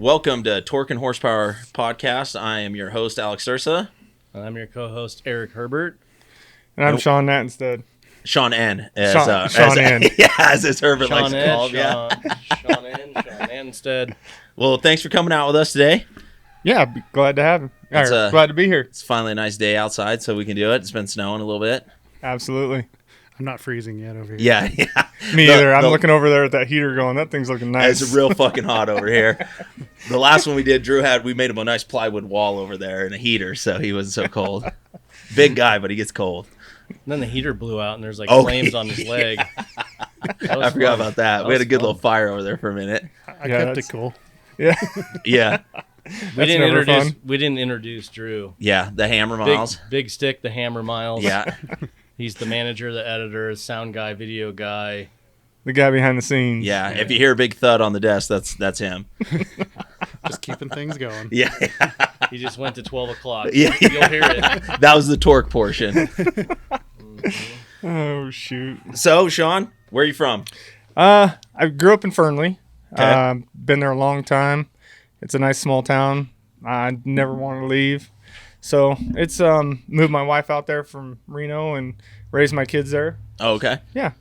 Welcome to Torque and Horsepower Podcast. I am your host, Alex Stursa. And I'm your co-host, Herbert. And I'm Shawn Natenstedt. Shawn N. Shawn N. Yeah, as Herbert likes Shawn to call him. Yeah. Shawn N. Shawn Natenstedt. Well, thanks for coming out with us today. Yeah, glad to have him. Glad to be here. It's finally a nice day outside, so we can do it. It's been snowing a little bit. Absolutely. I'm not freezing yet over here. Yeah. Me either. I'm looking over there at that heater going, that thing's looking nice. It's real fucking hot over here. The last one we did, we made him a nice plywood wall over there and a heater, so he wasn't so cold. Big guy, but he gets cold. And then the heater blew out, and there's flames on his leg. I forgot about that. We had a good little fire over there for a minute. I kept it cool. Yeah. Yeah. We didn't introduce Drew. Yeah, the Hammer Miles. Big Stick, the Hammer Miles. Yeah. He's the manager, the editor, sound guy, video guy. The guy behind the scenes. Yeah. If you hear a big thud on the desk, that's him. Just keeping things going. Yeah. He just went to 12 o'clock. Yeah. You'll hear it. That was the torque portion. Oh, shoot. So, Shawn, where are you from? I grew up in Fernley. Okay. Been there a long time. It's a nice small town. I never wanted to leave. So it's moved my wife out there from Reno and raised my kids there. Oh, okay. Yeah.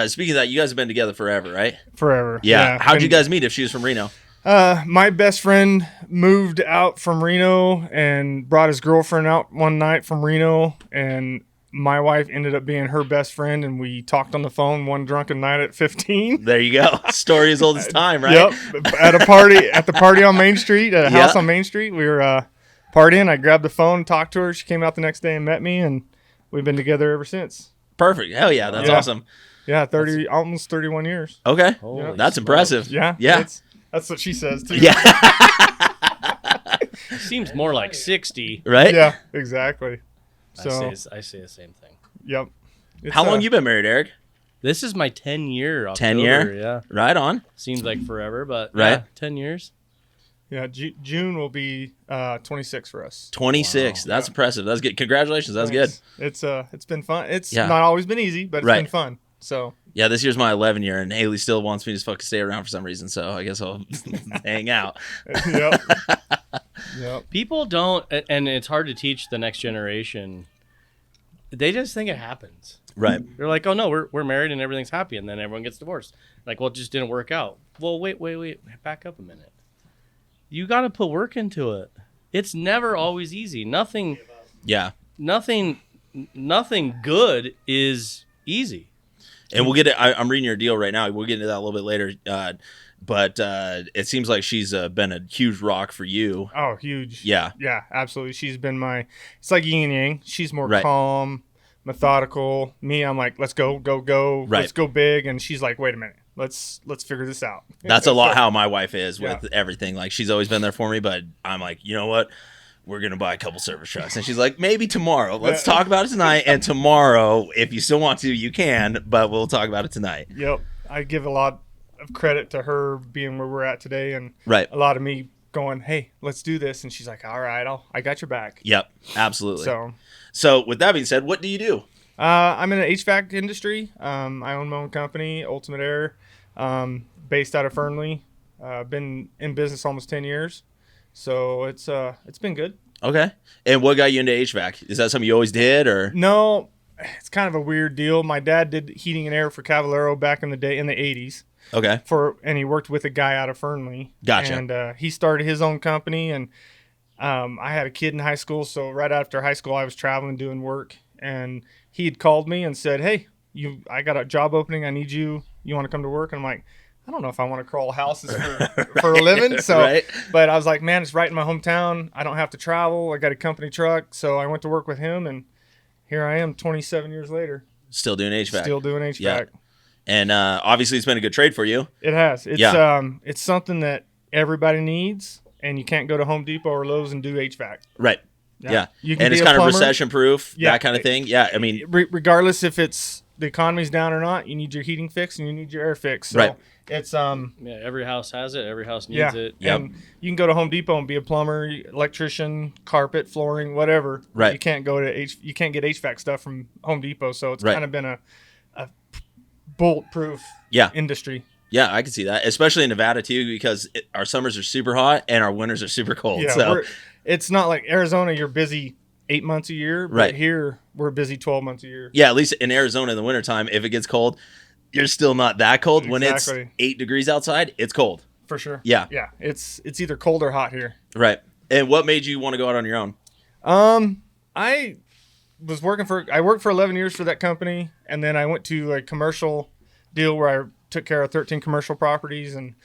Speaking of that, you guys have been together forever, right? Forever. Yeah. How'd you guys meet if she was from Reno? My best friend moved out from Reno and brought his girlfriend out one night from Reno, and my wife ended up being her best friend, and we talked on the phone one drunken night at 15. There you go. Story as old as time, right? Yep. At the party on Main Street, at a house on Main Street, we were partying. I grabbed the phone, talked to her. She came out the next day and met me, and we've been together ever since. Perfect. Hell yeah. That's awesome. Yeah, almost 31 years. Okay. Holy That's impressive. Yeah. Yeah. That's what she says, too. Yeah. Seems more like 60. Right? Yeah, exactly. So, I say the same thing. Yep. How long you been married, Eric? This is my 10-year. 10 year? Yeah. Right on. Seems like forever, but right. Yeah, 10 years. Yeah, June will be 26 for us. 26. Wow. That's impressive. That's good. Congratulations. That's good. It's been fun. It's not always been easy, but it's been fun. So yeah, this year's my 11 year, and Haley still wants me to fucking stay around for some reason. So I guess I'll hang out. Yep. Yep. People don't, and it's hard to teach the next generation. They just think it happens. Right. They're like, oh no, we're married and everything's happy, and then everyone gets divorced. Like, well, it just didn't work out. Well, wait, back up a minute. You got to put work into it. It's never always easy. Nothing good is easy. And we'll get it. I'm reading your deal right now. We'll get into that a little bit later. But it seems like she's been a huge rock for you. Oh, huge. Yeah. Yeah, absolutely. She's been it's like yin and yang. She's more right. calm, methodical. Me, I'm like, let's go. Right. Let's go big. And she's like, wait a minute. Let's figure this out. That's a lot how my wife is with everything. Like, she's always been there for me, but I'm like, you know what? We're going to buy a couple service trucks. And she's like, maybe tomorrow. Let's talk about it tonight. And tomorrow, if you still want to, you can, but we'll talk about it tonight. Yep. I give a lot of credit to her being where we're at today. And right. a lot of me going, hey, let's do this. And she's like, all right, I got your back. Yep. Absolutely. So with that being said, what do you do? I'm in the HVAC industry. I own my own company, Ultimate Air, based out of Fernley. Been in business almost 10 years. So it's been good. Okay. And what got you into HVAC? Is that something you always did, or? No, it's kind of a weird deal. My dad did heating and air for Cavallero back in the day, in the 80s. Okay. And he worked with a guy out of Fernley. Gotcha. And he started his own company, and I had a kid in high school. So right after high school, I was traveling doing work, and he had called me and said, hey, I got a job opening. I need you. You want to come to work? And I'm like, I don't know if I want to crawl houses for a living. So, But I was like, man, it's right in my hometown. I don't have to travel. I got a company truck. So I went to work with him, and here I am 27 years later. Still doing HVAC. Still doing HVAC. Yeah. And obviously it's been a good trade for you. It has. It's it's something that everybody needs, and you can't go to Home Depot or Lowe's and do HVAC. Right. Yeah. You can and it's kind of recession proof, that kind of thing. Yeah. I mean, regardless if it's the economy's down or not, you need your heating fixed and you need your air fixed. So it's every house has it. Every house needs it. Yep. And you can go to Home Depot and be a plumber, electrician, carpet, flooring, whatever. Right. You can't go to you can't get HVAC stuff from Home Depot. So it's kind of been a bulletproof industry. Yeah, I can see that, especially in Nevada too, because our summers are super hot and our winters are super cold. Yeah, So it's not like Arizona. You're busy 8 months a year, but Right. here we're busy 12 months a year. yeah, at least in Arizona in the wintertime, if it gets cold, you're still not that cold. When it's Exactly. 8 degrees outside, it's cold. For sure. Yeah. Yeah. It's either cold or hot here. Right. And what made you want to go out on your own? I worked for 11 years for that company, and then I went to a commercial deal where I took care of 13 commercial properties, and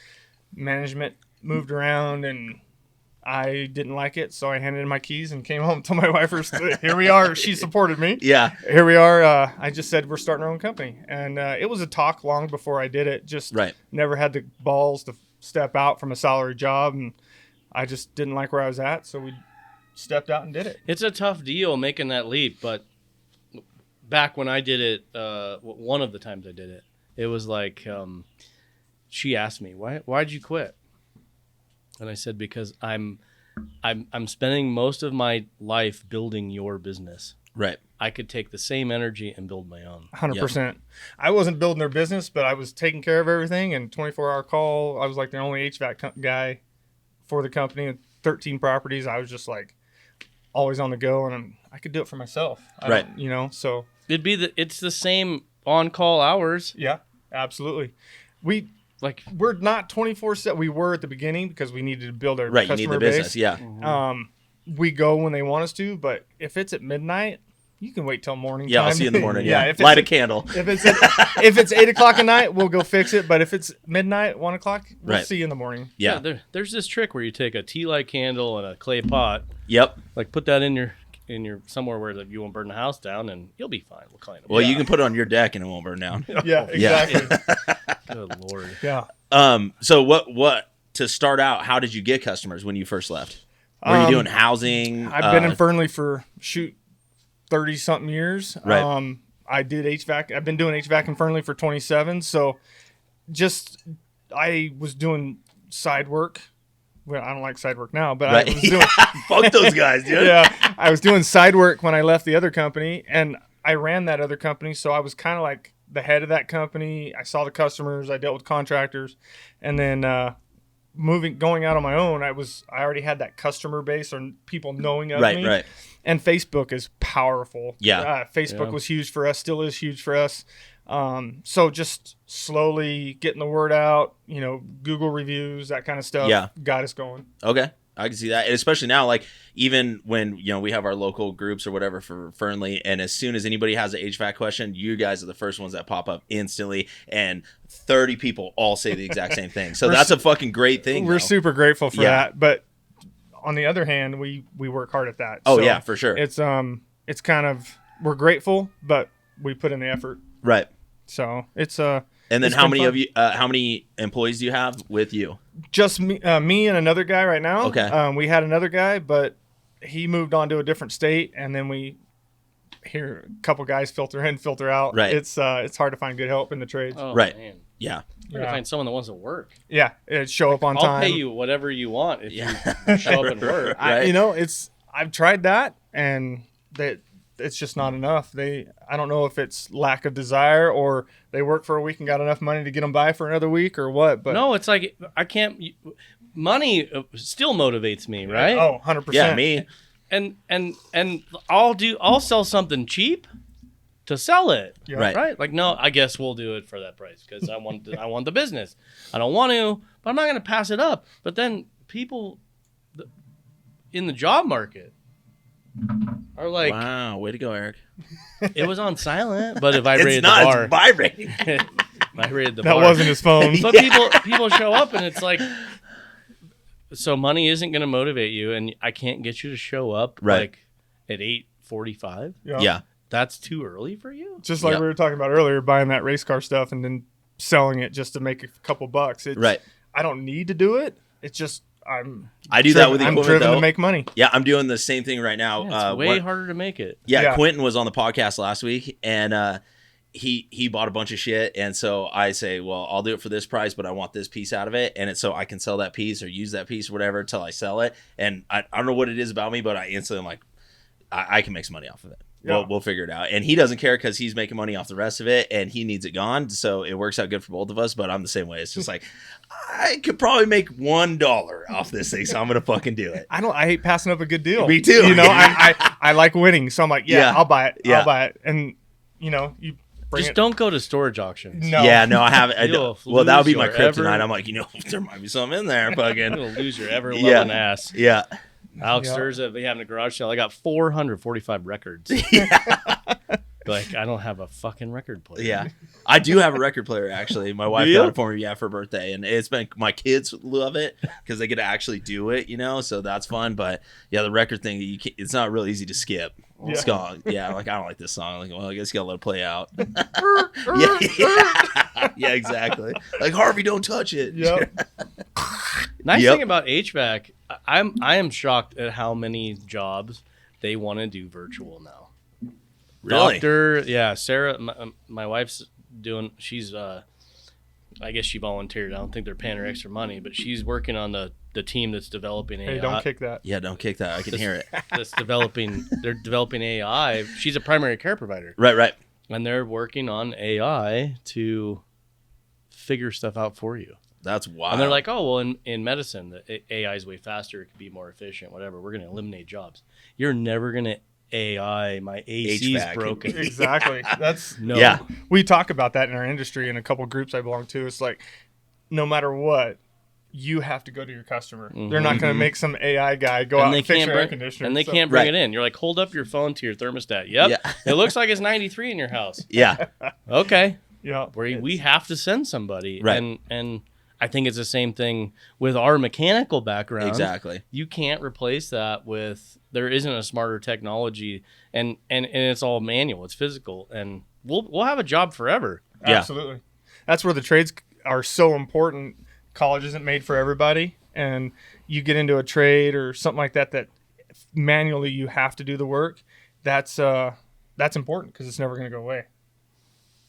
management moved around, and I didn't like it, so I handed in my keys and came home to my wife. Here we are. She supported me. Yeah. Here we are. I just said we're starting our own company, and it was a talk long before I did it. Just Right. never had the balls to step out from a salary job, and I just didn't like where I was at, so we stepped out and did it. It's a tough deal making that leap, but back when I did it, one of the times I did it, it was like she asked me, "Why'd you quit?" And I said, "Because I'm spending most of my life building your business. Right. I could take the same energy and build my own." 100%. I wasn't building their business, but I was taking care of everything, and 24-hour call. I was like the only HVAC guy for the company, and 13 properties. I was just like always on the go, and I could do it for myself. Right. So It's the same on-call hours. yeah, absolutely. We're not 24/7. We were at the beginning because we needed to build our Right. You need customer the business. base. Yeah. We go when they want us to, but if it's at midnight, you can wait till morning Yeah. time. I'll see you in the morning. Yeah. if Light a it's candle. if it's 8 o'clock at night, we'll go fix it. But if it's midnight, 1 o'clock, we'll Right. see you in the morning. Yeah. There's this trick where you take a tea light candle and a clay pot, Yep. like put that in your somewhere where you won't burn the house down, and you'll be fine. We'll clean it. Well, you can put it on your deck and it won't burn down. Yeah, exactly. Good Lord. Yeah. So what to start out, how did you get customers when you first left? Were you doing housing? I've been in Fernley for 30 something years. Right. I did HVAC. I've been doing HVAC in Fernley for 27. So I was doing side work. Well, I don't like side work now, but Right. I was doing Fuck those guys, dude. yeah, I was doing side work when I left the other company, and I ran that other company, so I was kind of like the head of that company. I saw the customers, I dealt with contractors, and then going out on my own, I already had that customer base or people knowing of me. Right. And Facebook is powerful. Yeah. Facebook was huge for us, still is huge for us. So just slowly getting the word out, Google reviews, that kind of stuff, got us going. Okay. I can see that. And especially now, like even when, we have our local groups or whatever for Fernley, and as soon as anybody has an HVAC question, you guys are the first ones that pop up instantly, and 30 people all say the exact same thing. So that's a fucking great thing. We're though. super grateful for that. But on the other hand, we work hard at that. Oh So yeah, for sure. It's kind of, we're grateful, but we put in the effort. Right. So it's And then it's how been many fun. of you? How many employees do you have with you? Just me and another guy right now. Okay. We had another guy, but he moved on to a different state, and then we hear a couple guys filter in, filter out. Right. It's hard to find good help in the trades. Oh, Right. Man. Yeah. You're going to find someone that wants to work. Yeah, it show up on I'll time. pay you whatever you want if Yeah. you show up and work. Right. I've tried that, and it's just not enough. I don't know if it's lack of desire or they work for a week and got enough money to get them by for another week or what. But No, it's like I can't. Money still motivates me, right? Oh, 100%. Yeah. Me. And I'll sell something cheap to sell it. Yeah. Right. Right? Like, no, I guess we'll do it for that price because I want the business. I don't want to, but I'm not going to pass it up. But then people in the job market are like, Wow. Way to go, Eric. it was on silent, but if I It's rated not. the bar, It's vibrating. I rated the That bar. wasn't his phone. But people show up and it's like, so money isn't going to motivate you, and I can't get you to show up Right. like at 8:45. Yeah. That's too early for you. Just like Yep. we were talking about earlier, buying that race car stuff and then selling it just to make a couple bucks. Right. I don't need to do it. It's just I do that with the I'm equipment driven though. to make money. Yeah, I'm doing the same thing right now. Yeah, it's way harder to make it. Yeah. Quentin was on the podcast last week, and he bought a bunch of shit, and so I say, well, I'll do it for this price, but I want this piece out of it, and it's so I can sell that piece or use that piece or whatever until I sell it. And I don't know what it is about me, but I instantly am like, I can make some money off of it. Yeah. We'll figure it out. And he doesn't care because he's making money off the rest of it, and he needs it gone. So it works out good for both of us. But I'm the same way. It's just like I could probably make $1 off this thing, so I'm gonna fucking do it. I hate passing up a good deal. Me too. You know, I like winning, so I'm like, Yeah. I'll buy it. Yeah. I'll buy it. And you know, you bring Just it. don't go to storage auctions. No. Yeah, no, I haven't. You'll Well, that would be lose my your kryptonite. ever- I'm like, there might be something in there. You're Fucking gonna lose your ever loving Yeah. ass. yeah. Alex Yeah. Stursa, they having a garage sale. I got 445 records. Like, I don't have a fucking record player. Yeah, I do have a record player actually. My wife Do you? got it for me, for birthday, and it's been my kids love it because they get to actually do it, so that's fun. But yeah, the record thing, it's not really easy to skip. Yeah. Song, yeah, like I don't like this song. Like, well, I guess you gotta let it play out. yeah, exactly. Like Harvey, don't touch it. Yep. Nice Yep. thing about HVAC, I am shocked at how many jobs they want to do virtual now. Really? Doctor, yeah, Sarah, my wife's doing. She's, I guess she volunteered. I don't think they're paying her extra money, but she's working on the team that's developing AI. Hey, don't kick that. Yeah, don't kick that. I can hear it. That's developing. They're developing AI. She's a primary care provider, Right. and they're working on AI to figure stuff out for you. That's wild. And they're like, oh, well, in medicine, the AI is way faster. It can be more efficient, whatever. We're going to eliminate jobs. You're never going to AI. My AC is HVAC. broken. Exactly. That's No. Yeah. we talk about that in our industry in a couple groups I belong to. It's like, no matter what, you have to go to your customer. They're not going to make some AI guy go out and fix your air conditioner. and they So- can't bring Right. it in. You're like, hold up your phone to your thermostat. Yep. Yeah. It looks like it's 93 in your house. Yeah, Okay. Yeah. We have to send somebody. Right. And I think it's the same thing with our mechanical background. exactly. You can't replace that with, there isn't a smarter technology, and it's all manual, it's physical, and we'll have a job forever. Yeah. Absolutely. That's where the trades are so important. College isn't made for everybody, and you get into a trade or something like that manually you have to do the work. That's important because it's never going to go away.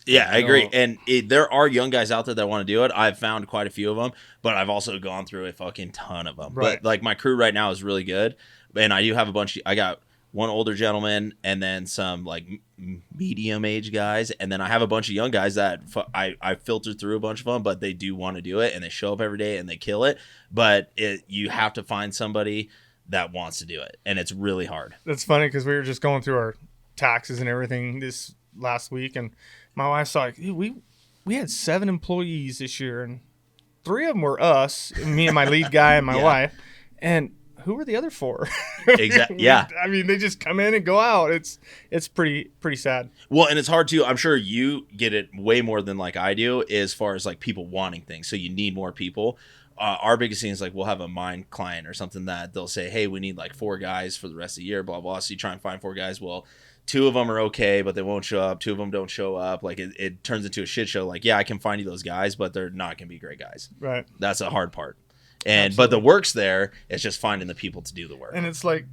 Yeah, I agree. No. And there are young guys out there that want to do it. I've found quite a few of them, but I've also gone through a fucking ton of them. Right. But like my crew right now is really good, and I do have a bunch. I got one older gentleman and then some like medium age guys, and then I have a bunch of young guys that I filtered through a bunch of them, but they do want to do it and they show up every day and they kill it. But you have to find somebody that wants to do it, and it's really hard. That's funny because we were just going through our taxes and everything this last week, and my wife's like, "Hey, we had 7 employees this year, and 3 of them were us, me and my lead guy and my Yeah. wife, and who were the other 4?" Exactly. Yeah. I mean, they just come in and go out. It's pretty sad. Well, and it's hard too. I'm sure you get it way more than like I do as far as like people wanting things. So you need more people. Our biggest thing is like we'll have a mine client or something that they'll say, hey, we need like 4 guys for the rest of the year, blah, blah. So you try and find 4 guys. Well, 2 of them are okay, but they won't show up. 2 of them don't show up. Like it turns into a shit show. Like, yeah, I can find you those guys, but they're not going to be great guys. Right. That's the hard part. But the work's there. It's just finding the people to do the work. And it's like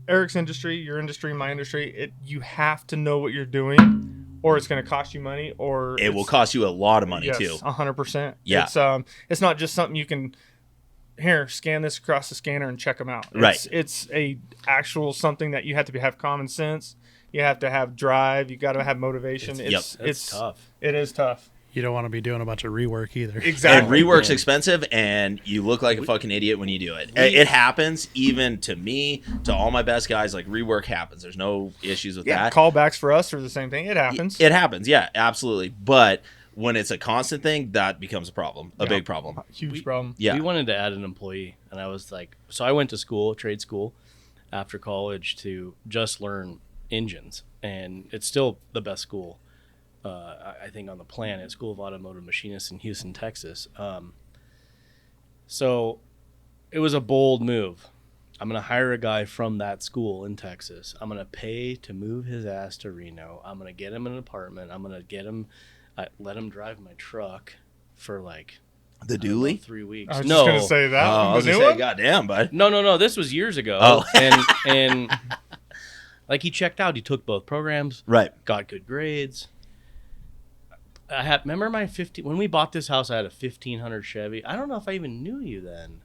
Eric's industry, your industry, my industry. You have to know what you're doing, or it's going to cost you money, or It will cost you a lot of money yes, too. 100%. Yeah. It's not just something you can here scan this across the scanner and check them out. Right. It's a actual something that you have to have common sense. You have to have drive. You got to have motivation. That's tough. It is tough. You don't want to be doing a bunch of rework either. And Exactly. rework's expensive, and you look like a fucking idiot when you do it. It happens, even to me, to all my best guys. Like rework happens. There's no issues with Yeah. that. Callbacks for us are the same thing. It happens. It happens, yeah, absolutely. But when it's a constant thing, that becomes a problem, a Yeah. big problem. Huge problem. Yeah, We wanted to add an employee, and I was like, so I went to school, trade school, after college to just learn engines, and it's still the best school, I think, on the planet. School of Automotive Machinists in Houston, Texas. So it was a bold move. I'm going to hire a guy from that school in Texas. I'm going to pay to move his ass to Reno. I'm going to get him an apartment. I'm going to get him, let him drive my truck for like the I don't know, dually. 3 weeks. I was no, just going to say that. I was The gonna new say, one? goddamn, bud. no. This was years ago. Oh. and like he checked out. He took both programs. Right. Got good grades. Remember my 50 when we bought this house. I had a 1500 Chevy. I don't know if I even knew you then.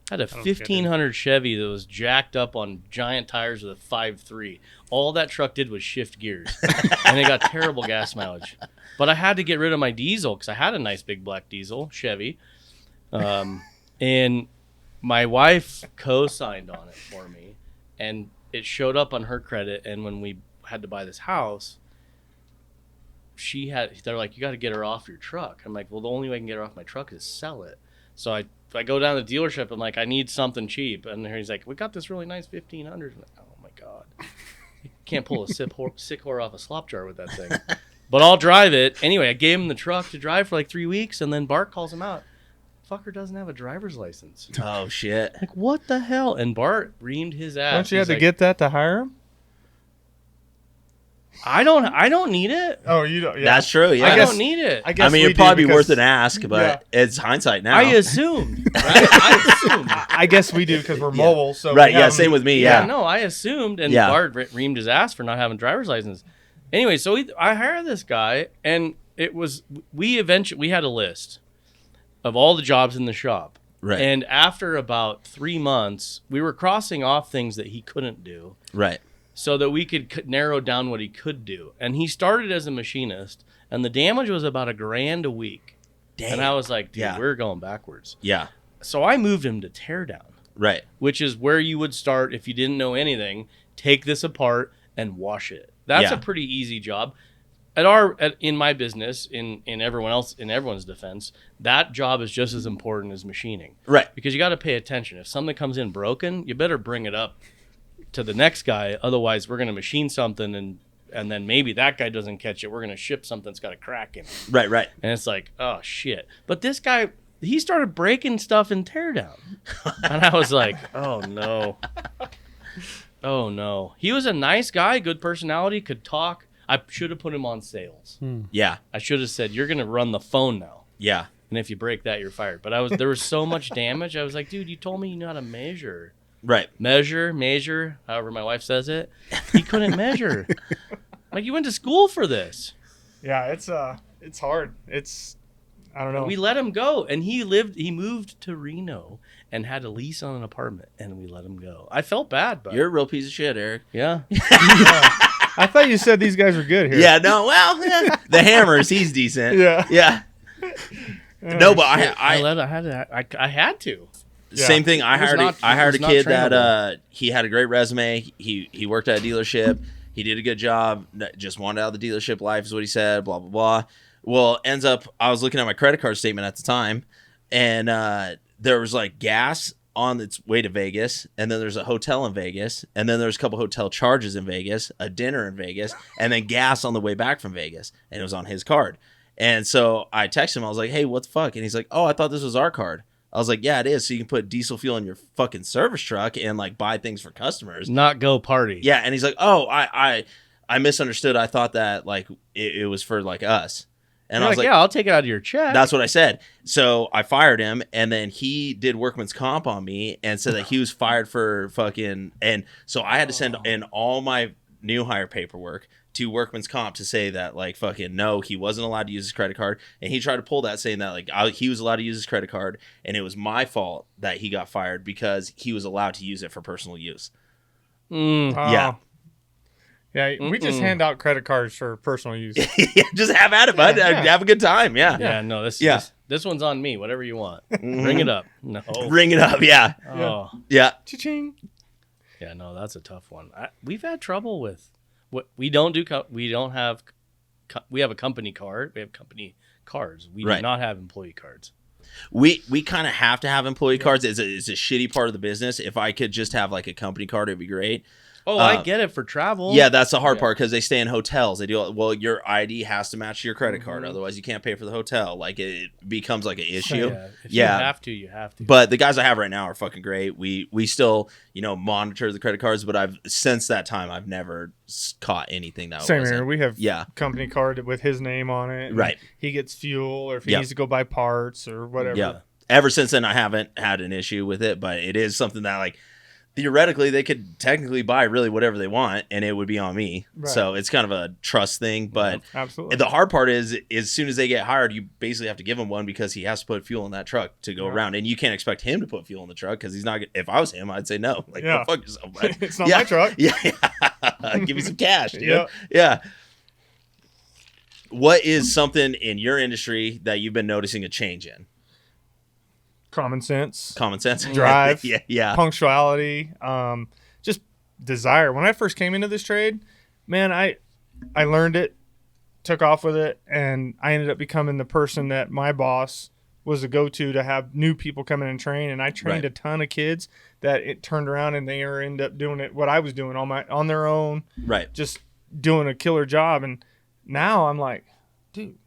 I had a 1500 Chevy that was jacked up on giant tires with a 5.3. All that truck did was shift gears, and it got terrible gas mileage. But I had to get rid of my diesel because I had a nice big black diesel Chevy, and my wife co-signed on it for me, and it showed up on her credit. And when we had to buy this house, they're like, you got to get her off your truck. I'm like, well, the only way I can get her off my truck is sell it. So I go down to the dealership. I'm like, I need something cheap. And he's like, we got this really nice 1500. I'm like, oh my God. You can't pull a sick whore off a slop jar with that thing. But I'll drive it. Anyway, I gave him the truck to drive for like 3 weeks. And then Bart calls him out. Fucker doesn't have a driver's license. Oh, shit. Like, what the hell? And Bart reamed his ass. Don't you have to get that to hire him? I don't need it. Oh, you don't. Yeah. That's true. Yeah. I don't need it. I guess I mean, it'd probably be worth an ask, but it's hindsight now. I assumed. Right? I assumed. I guess we do because we're mobile. So right. Yeah. Same with me. Yeah. No, I assumed, and Yeah. Bart reamed his ass for not having a driver's license. Anyway, so I hired this guy, and we had a list of all the jobs in the shop. Right. And after about 3 months, we were crossing off things that he couldn't do. Right. So that we could narrow down what he could do. And he started as a machinist, and the damage was about $1,000 a week. Damn. And I was like, dude, Yeah. we're going backwards. Yeah. So I moved him to teardown, Right. which is where you would start if you didn't know anything. Take this apart and wash it. That's Yeah. a pretty easy job. In my business, in everyone's defense, that job is just as important as machining. Right. Because you got to pay attention. If something comes in broken, you better bring it up to the next guy. Otherwise, we're going to machine something and then maybe that guy doesn't catch it. We're going to ship something that's got a crack in it. Right. Right. And it's like, oh, shit. But this guy, he started breaking stuff in teardown. And I was like, oh, no. Oh, no. He was a nice guy, good personality, could talk. I should have put him on sales. Yeah. I should have said, you're going to run the phone now. Yeah. And if you break that, you're fired. But there was so much damage. I was like, dude, you told me you know how to measure. Right. Measure, however my wife says it. He couldn't measure. Like, you went to school for this. Yeah, it's hard. I don't know. We let him go, and he moved to Reno and had a lease on an apartment, and we let him go. I felt bad, but You're a real piece of shit, Eric. yeah. I thought you said these guys were good here. Yeah. No. Well, yeah. The Hammers. He's decent. Yeah. Yeah. No, but I had to. Yeah. Same thing. I hired a not kid trainable. that he had a great resume. He worked at a dealership. He did a good job. Just wanted out of the dealership life is what he said. Blah blah blah. Well, ends up I was looking at my credit card statement at the time, and there was like gas on its way to Vegas, and then there's a hotel in Vegas, and then there's a couple hotel charges in Vegas, a dinner in Vegas, and then gas on the way back from Vegas, and it was on his card. And so I texted him. I was like, "Hey, what the fuck?" And he's like, "Oh, I thought this was our card." I was like, yeah, it is. So you can put diesel fuel in your fucking service truck and like buy things for customers. Not go party. Yeah. And he's like, oh, I misunderstood. I thought that like it was for like us. And You're I was like, yeah, I'll take it out of your check. that's what I said. So I fired him, and then he did workman's comp on me and said that he was fired for fucking. And so I had to send in all my new hire paperwork to workman's comp to say that like fucking no, he wasn't allowed to use his credit card, and he tried to pull that saying that like he was allowed to use his credit card, and it was my fault that he got fired because he was allowed to use it for personal use. Yeah. Yeah, we just hand out credit cards for personal use. Yeah, just have at it, bud. Yeah. Have a good time. Yeah. Yeah, no, this one's on me. Whatever you want. Mm-hmm. Bring it up. No. Ring it up. Yeah. Oh. Yeah. Cha-ching. Yeah, no, that's a tough one. We've had trouble with what we don't do. We have a company card. We have company cards. We do not have employee cards. We kind of have to have employee cards. It's a shitty part of the business. If I could just have like a company card, it'd be great. Oh, I get it for travel. Yeah, that's the hard part because they stay in hotels. They do well. Your ID has to match your credit card, otherwise you can't pay for the hotel. Like it becomes like an issue. Yeah, if you have to, you have to. But the guys I have right now are fucking great. We still monitor the credit cards, but since that time I've never caught anything that Same wasn't. here. We have Yeah. company card with his name on it. Right. He gets fuel, or if he Yep. needs to go buy parts or whatever. Yeah. Ever since then, I haven't had an issue with it, but it is something that like theoretically they could technically buy really whatever they want and it would be on me. Right. So it's kind of a trust thing. But Absolutely. the hard part is as soon as they get hired, you basically have to give him one because he has to put fuel in that truck to go around. And you can't expect him to put fuel in the truck because he's not. If I was him, I'd say no. Like, go fuck yourself, bud. It's not my truck. Yeah. Give me some cash, dude. Yep. Yeah. What is something in your industry that you've been noticing a change in? Common sense. Common sense. Drive. Yeah. Punctuality. Just desire. When I first came into this trade, man, I learned it, took off with it, and I ended up becoming the person that my boss was the go-to to have new people come in and train. And I trained a ton of kids that it turned around and they end up doing it what I was doing on their own. Right. Just doing a killer job. And now I'm like, dude,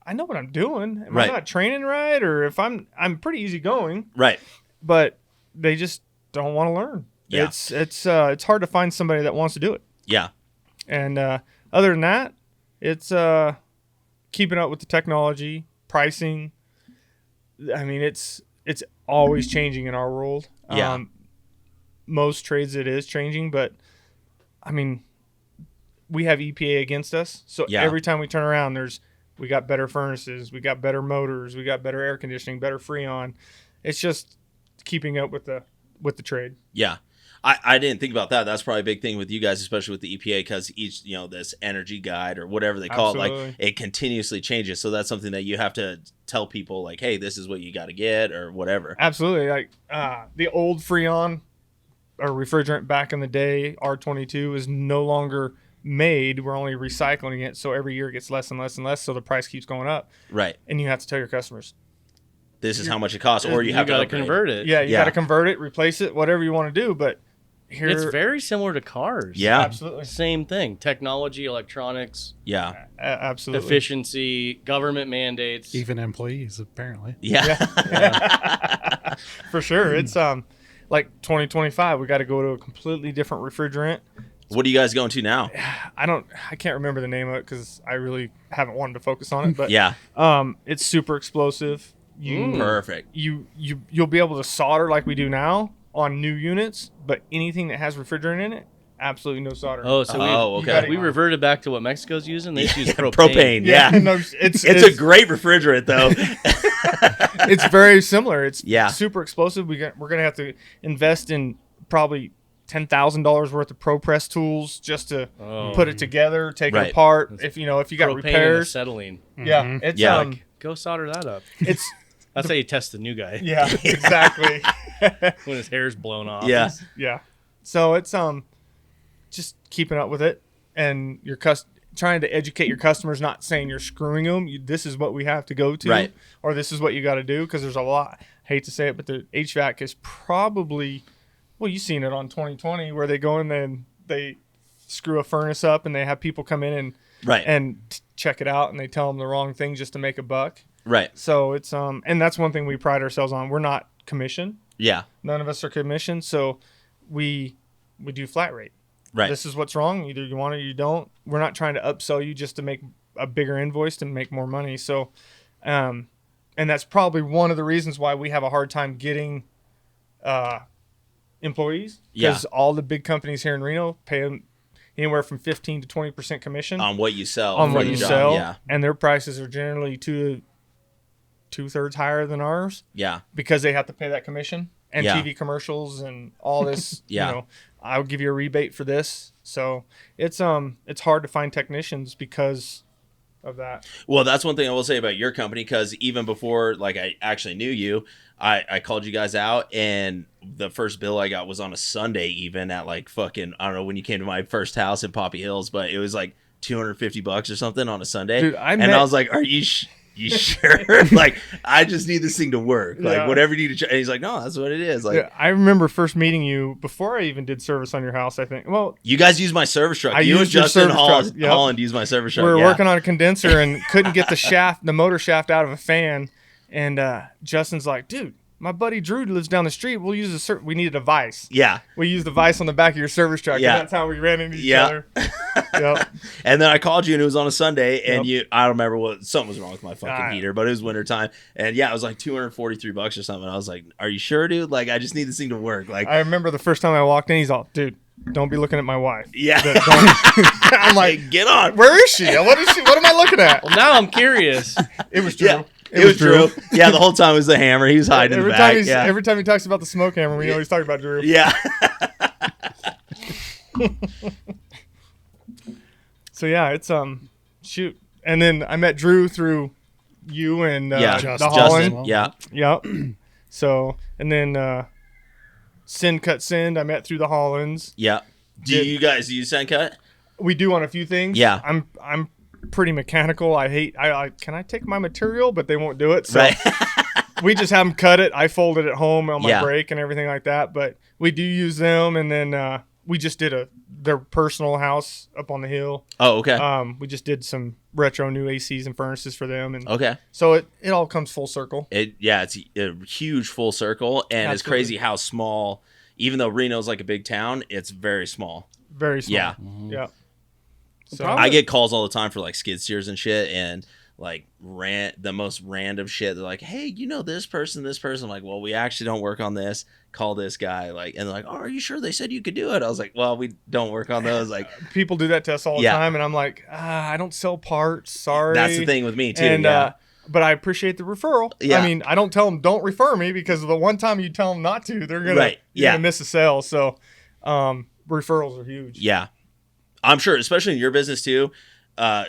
I know what I'm doing. Am I not training right? Or if I'm pretty easygoing. Right. But they just don't want to learn. Yeah. It's hard to find somebody that wants to do it. Yeah. And other than that, it's keeping up with the technology, pricing. I mean, it's always changing in our world. Yeah. Most trades it is changing, but I mean, we have EPA against us. So every time we turn around, we got better furnaces, we got better motors, we got better air conditioning, better Freon. It's just keeping up with the trade. Yeah. I didn't think about that. That's probably a big thing with you guys, especially with the EPA, because each, this energy guide or whatever they call it, like it continuously changes. So that's something that you have to tell people like, hey, this is what you got to get or whatever. Absolutely. Like the old Freon or refrigerant back in the day, R22, is no longer made. We're only recycling it. So every year it gets less and less and less. So the price keeps going up. Right. And you have to tell your customers, this is how much it costs, or you have to convert it. Yeah, you got to convert it, replace it, whatever you want to do. But it's very similar to cars. Yeah, absolutely. Same thing. Technology, electronics. Yeah, absolutely. Efficiency, government mandates. Even employees, apparently. Yeah. For sure. It's like 2025. We got to go to a completely different refrigerant. What are you guys going to now? I can't remember the name of it because I really haven't wanted to focus on it. But yeah, it's super explosive. Perfect. You'll be able to solder like we do now on new units, but anything that has refrigerant in it, absolutely no solder. Oh, so okay. We reverted back to what Mexico's using. They just use propane. Propane, yeah. No, it's a great refrigerant though. It's very similar. It's Yeah. super explosive. We're gonna have to invest in probably $10,000 worth of ProPress tools just to put it together, take it apart. If you got propane repairs, and acetylene. Yeah, it's Go solder that up. It's that's how you test the new guy. Yeah, exactly. When his hair's blown off. Yeah. Yeah. So it's just keeping up with it, and you're trying to educate your customers, not saying you're screwing them. This is what we have to go to, right? Or this is what you got to do, because there's a lot. I hate to say it, but the HVAC is probably, well, you've seen it on 2020 where they go in and they screw a furnace up and they have people come in and check it out, and they tell them the wrong thing just to make a buck. Right. So it's and that's one thing we pride ourselves on. We're not commission. Yeah. None of us are commissioned, so we do flat rate. Right. This is what's wrong. Either you want it or you don't. We're not trying to upsell you just to make a bigger invoice to make more money. So, and that's probably one of the reasons why we have a hard time getting employees. Because all the big companies here in Reno pay them anywhere from 15 to 20% commission on what you sell. On what you sell. Yeah. And their prices are generally two-thirds higher than ours. Yeah. Because they have to pay that commission and TV commercials and all this. I'll give you a rebate for this. So it's hard to find technicians because of that. Well, that's one thing I will say about your company, because even before I actually knew you, I called you guys out, and the first bill I got was on a Sunday, even at fucking, I don't know when you came to my first house in Poppy Hills, but it was $250 or something on a Sunday. Dude, I was like, are you you sure? I just need this thing to work. Whatever you need to. And he's like, no, that's what it is. I remember first meeting you before I even did service on your house. I think. Well, you guys used my service truck. You and Justin Holland used my service truck. We were working on a condenser and couldn't get the motor shaft out of a fan. And Justin's like, dude, my buddy Drew lives down the street. We'll use we needed a vise. Yeah. We used the vise on the back of your service truck. Yeah. And that's how we ran into each other. Yep. And then I called you and it was on a Sunday and I don't remember something was wrong with my fucking heater, but it was wintertime. And yeah, it was like $243 or something. I was like, are you sure, dude? Like, I just need this thing to work. Like, I remember the first time I walked in, he's all, dude, don't be looking at my wife. Yeah. I'm like, get on. Where is she? What is she? What am I looking at? Well, now I'm curious. It was Drew. Yeah. It was Drew. Yeah, the whole time it was the hammer. He was hiding in the back. Every time he talks about the smoke hammer, we always talk about Drew. Yeah. So yeah, it's shoot. And then I met Drew through you and the Holland. Yeah. Yep. So and then Send Cut Send I met through the Hollands. Yeah. Do you guys use Send Cut? We do on a few things. Yeah. I'm pretty mechanical. I can I take my material, but they won't do it. So Right. we just have them cut it. I fold it at home on my Yeah. break and everything like that. But we do use them. And then we just did their personal house up on the hill. Oh, okay. We just did some retro new ACs and furnaces for them. And Okay. so it all comes full circle. It's a huge full circle, and it's crazy how small. Even though Reno's like a big town, it's very small. Very small. Yeah. Yeah. So I get calls all the time for like skid steers and shit, and like the most random shit. They're like, "Hey, you know this person, this person." I'm like, "Well, we actually don't work on this. Call this guy." Like, and they're like, "Oh, are you sure? They said you could do it." I was like, "Well, we don't work on those." Like, people do that to us all the Yeah. time, and I'm like, I don't sell parts. Sorry. that's the thing with me too. And yeah. but I appreciate the referral. Yeah. I mean, I don't tell them don't refer me because the one time you tell them not to, they're gonna Right. you're Yeah. gonna miss a sale. So referrals are huge. Yeah. I'm sure, especially in your business too,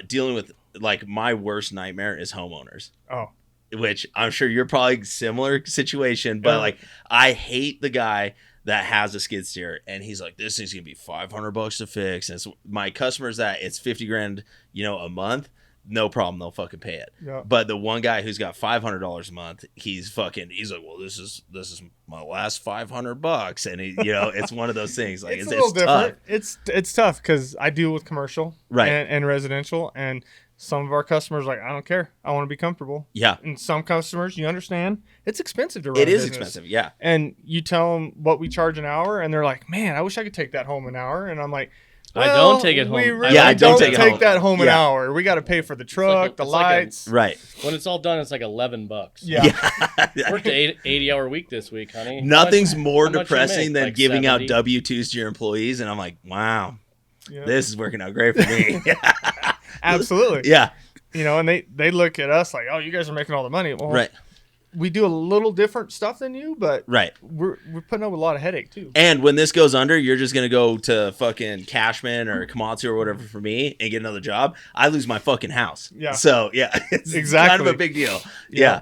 dealing with like my worst nightmare is homeowners. Oh. Which I'm sure you're probably similar situation, but Yeah. like I hate the guy that has a skid steer and he's like, this thing's gonna be $500 to fix. And it's my customers that it's 50 grand, a month. No problem, they'll fucking pay it. Yeah. But the one guy who's got $500 a month, he's like, well, this is my last $500, and it's one of those things. Like It's a little different. tough. It's tough because I deal with commercial Right. and residential, and some of our customers are like, I don't care, I want to be comfortable. Yeah, And some customers, you understand, it's expensive to run. it a is business. expensive. Yeah, And you tell them what we charge an hour, and they're like, man, I wish I could take that home an hour. And I'm like, I well, don't take it home. We really Yeah, I don't don't take take, it home. that home an Yeah. hour. We got to pay for the truck, the it's like a- lights. right. When it's all done, it's like $11. Yeah. Worked an 80-hour week this week, honey. Nothing's How much- more how much you depressing make? than Like giving 70? out W-2s to your employees, and I'm like, wow, Yeah. this is working out great for me. Absolutely. Yeah, And they look at us like, oh, you guys are making all the money. Well, right, we do a little different stuff than you, but right. we're putting up with a lot of headache too. And when this goes under, you're just gonna go to fucking Cashman or Komatsu or whatever for me and get another job. I lose my fucking house. Yeah. So yeah, it's Exactly. kind of a big deal. Yeah.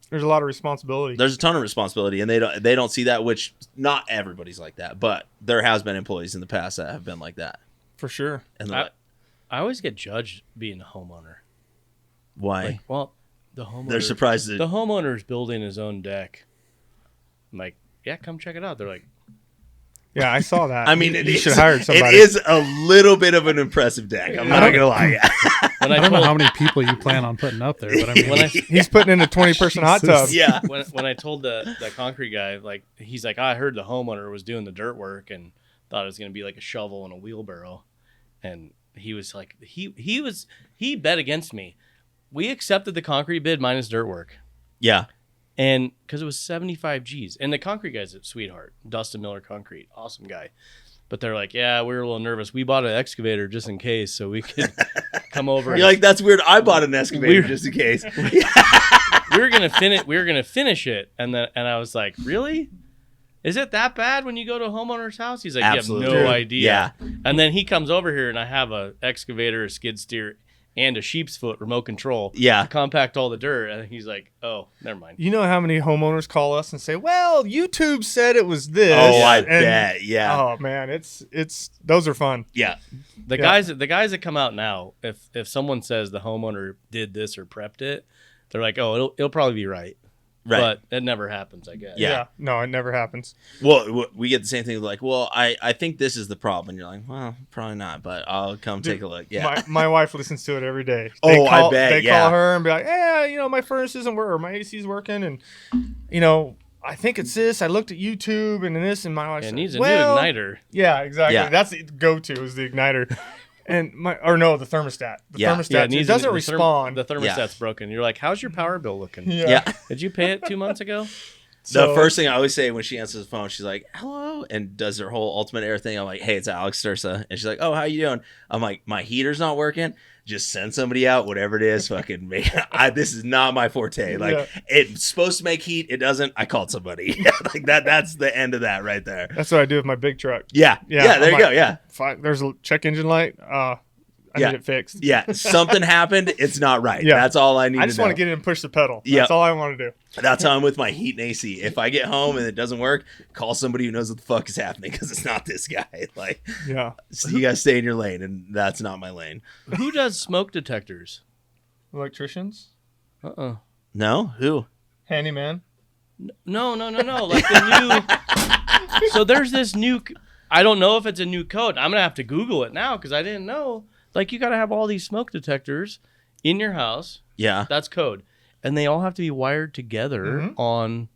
There's a lot of responsibility. There's a ton of responsibility, and they don't see that. Which not everybody's like that, but there has been employees in the past that have been like that. For sure. And they're like, I always get judged being a homeowner. why? Like, well, the homeowner. They're surprised that The homeowner's building his own deck. I'm like, yeah, come check it out. They're like, Yeah, I saw that. I mean, you should have hired It somebody. is a little bit of an impressive deck. I'm not gonna lie. when I I don't know how told many people you plan on putting up there, but I mean, when I He's putting in a 20-person hot tub. Yeah. when I told the concrete guy, like, he's like, I heard the homeowner was doing the dirt work and thought it was gonna be like a shovel and a wheelbarrow, and he was like, he bet against me. We accepted the concrete bid minus dirt work. Yeah. And because it was 75 G's. And the concrete guy's a sweetheart. Dustin Miller Concrete. Awesome guy. But they're like, yeah, we were a little nervous. We bought an excavator just in case so we could come over. You're like, that's weird. I bought an excavator just in case. we were gonna finish it. And I was like, really? Is it that bad when you go to a homeowner's house? He's like, Absolutely. you have no Dude. idea. Yeah. And then he comes over here and I have a excavator, a skid steer, and a sheep's foot remote control. Yeah. To compact all the dirt. And he's like, oh, never mind. You know how many homeowners call us and say, well, YouTube said it was this. Oh, I And- bet. Yeah. Oh man, it's those are fun. Yeah. The guys that come out now, if someone says the homeowner did this or prepped it, they're like, oh, it'll probably be right. Right. But it never happens, I guess. Yeah. No, it never happens. Well, we get the same thing. Like, well, I think this is the problem. And you're like, well, probably not, but I'll come take a look. Yeah. My wife listens to it every day. Oh, I bet, They yeah. call her and be like, yeah, my furnace isn't working, or my AC's working, and I think it's this. I looked at YouTube and this, and my wife It said, needs a well, new igniter. Yeah, exactly. Yeah. That's the go-to is the igniter. And the thermostat. The thermostat it doesn't respond. The thermostat's broken. You're like, how's your power bill looking? Yeah. Did you pay it 2 months ago? The first thing I always say when she answers the phone, she's like, hello, and does her whole ultimate air thing. I'm like, hey, it's Alex Stursa. And she's like, oh, how you doing? I'm like, my heater's not working. Just send somebody out, whatever it is. Fucking make. This is not my forte. Like, it's supposed to make heat. It doesn't. I called somebody. Like that. That's the end of that right there. That's what I do with my big truck. Yeah. There you go. Yeah. There's a check engine light. I need it fixed. Yeah. Something happened. It's not right. Yeah. That's all I need to know. I just want to get in and push the pedal. That's all I want to do. That's how I'm with my heat and AC. If I get home and it doesn't work, call somebody who knows what the fuck is happening because it's not this guy. Like, so you guys stay in your lane, and that's not my lane. Who does smoke detectors? Electricians? No? Who? Handyman? No. Like the new. So there's this new. I don't know if it's a new code. I'm gonna have to Google it now because I didn't know. Like, you got to have all these smoke detectors in your house. Yeah. That's code. And they all have to be wired together on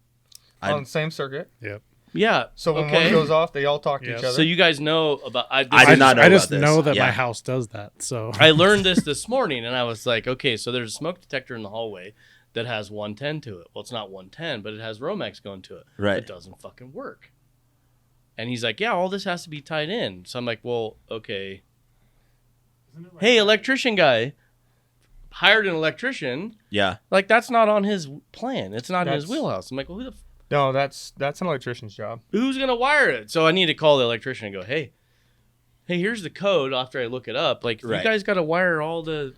the same circuit. Yep. Yeah. So when one goes off, they all talk to each other. So you guys know about... I did not know I about just this. know that my house does that. So I learned this morning, and I was like, okay, so there's a smoke detector in the hallway that has 110 to it. Well, it's not 110, but it has Romex going to it. Right. It doesn't fucking work. And he's like, yeah, all this has to be tied in. So I'm like, well, okay... Hey, electrician guy, hired an electrician. Yeah. Like, that's not on his plan. It's not in his wheelhouse. I'm like, well, no, that's an electrician's job. Who's going to wire it? So I need to call the electrician and go, hey, here's the code after I look it up. Like, you guys got to wire all the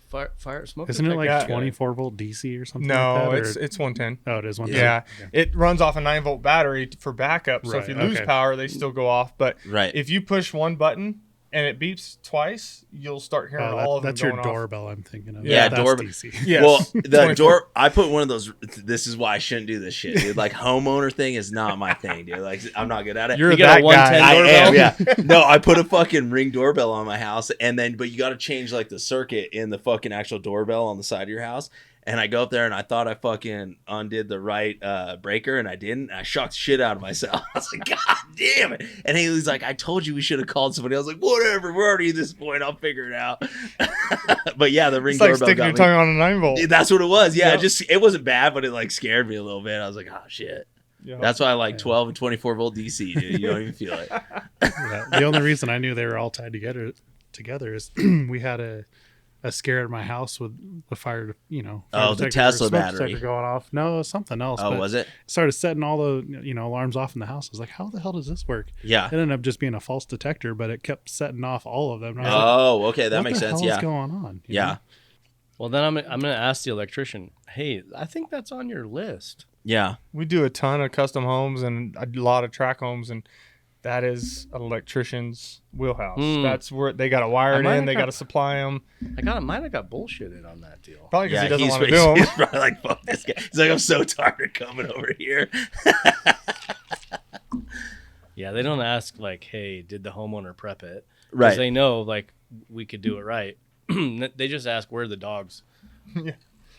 fire smoke. Isn't it like 24 volt DC or something? No, like that, it's 110. Oh, it is 110. Yeah. It runs off a 9-volt battery for backup. So if you lose power, they still go off. But if you push one button and it beeps twice, you'll start hearing all of them going off. That's your doorbell I'm thinking of. Yeah, that's doorbell. DC. Yes. Well, the door, I put one of those, this is why I shouldn't do this shit, dude. Like, homeowner thing is not my thing, dude. Like, I'm not good at it. You're you that got a 110 guy. doorbell? I am, yeah. No, I put a fucking Ring doorbell on my house, but you got to change, like, the circuit in the fucking actual doorbell on the side of your house. And I go up there and I thought I fucking undid the right breaker and I didn't. And I shocked the shit out of myself. I was like, God damn it. And he was like, I told you we should have called somebody. I was like, whatever. We're already at this point. I'll figure it out. But yeah, the Ring doorbell sticking got your me. tongue on a 9-volt. That's what it was. Yeah, it wasn't bad, but it like scared me a little bit. I was like, oh shit. Yeah. That's why I like 12 and 24 volt DC, dude. You don't even feel it. Yeah, the only reason I knew they were all tied together is we had a scare at my house with fire, the Tesla battery going off. No, it was something else. Oh, was it? Started setting all the alarms off in the house. I was like, how the hell does this work? Yeah. It ended up just being a false detector, but it kept setting off all of them. Okay, that makes sense. What the hell is going on? Yeah. Well, then I'm going to ask the electrician, hey, I think that's on your list. Yeah. We do a ton of custom homes and a lot of track homes, and that is an electrician's wheelhouse. That's where they got to wire it in. They got to supply them. I might have got bullshitted on that deal. Probably because he doesn't want to do them. He's probably like, fuck this guy. He's like, I'm so tired of coming over here. Yeah, they don't ask like, hey, did the homeowner prep it? Right. Because they know like we could do it right. They just ask, where are the dogs? Yeah.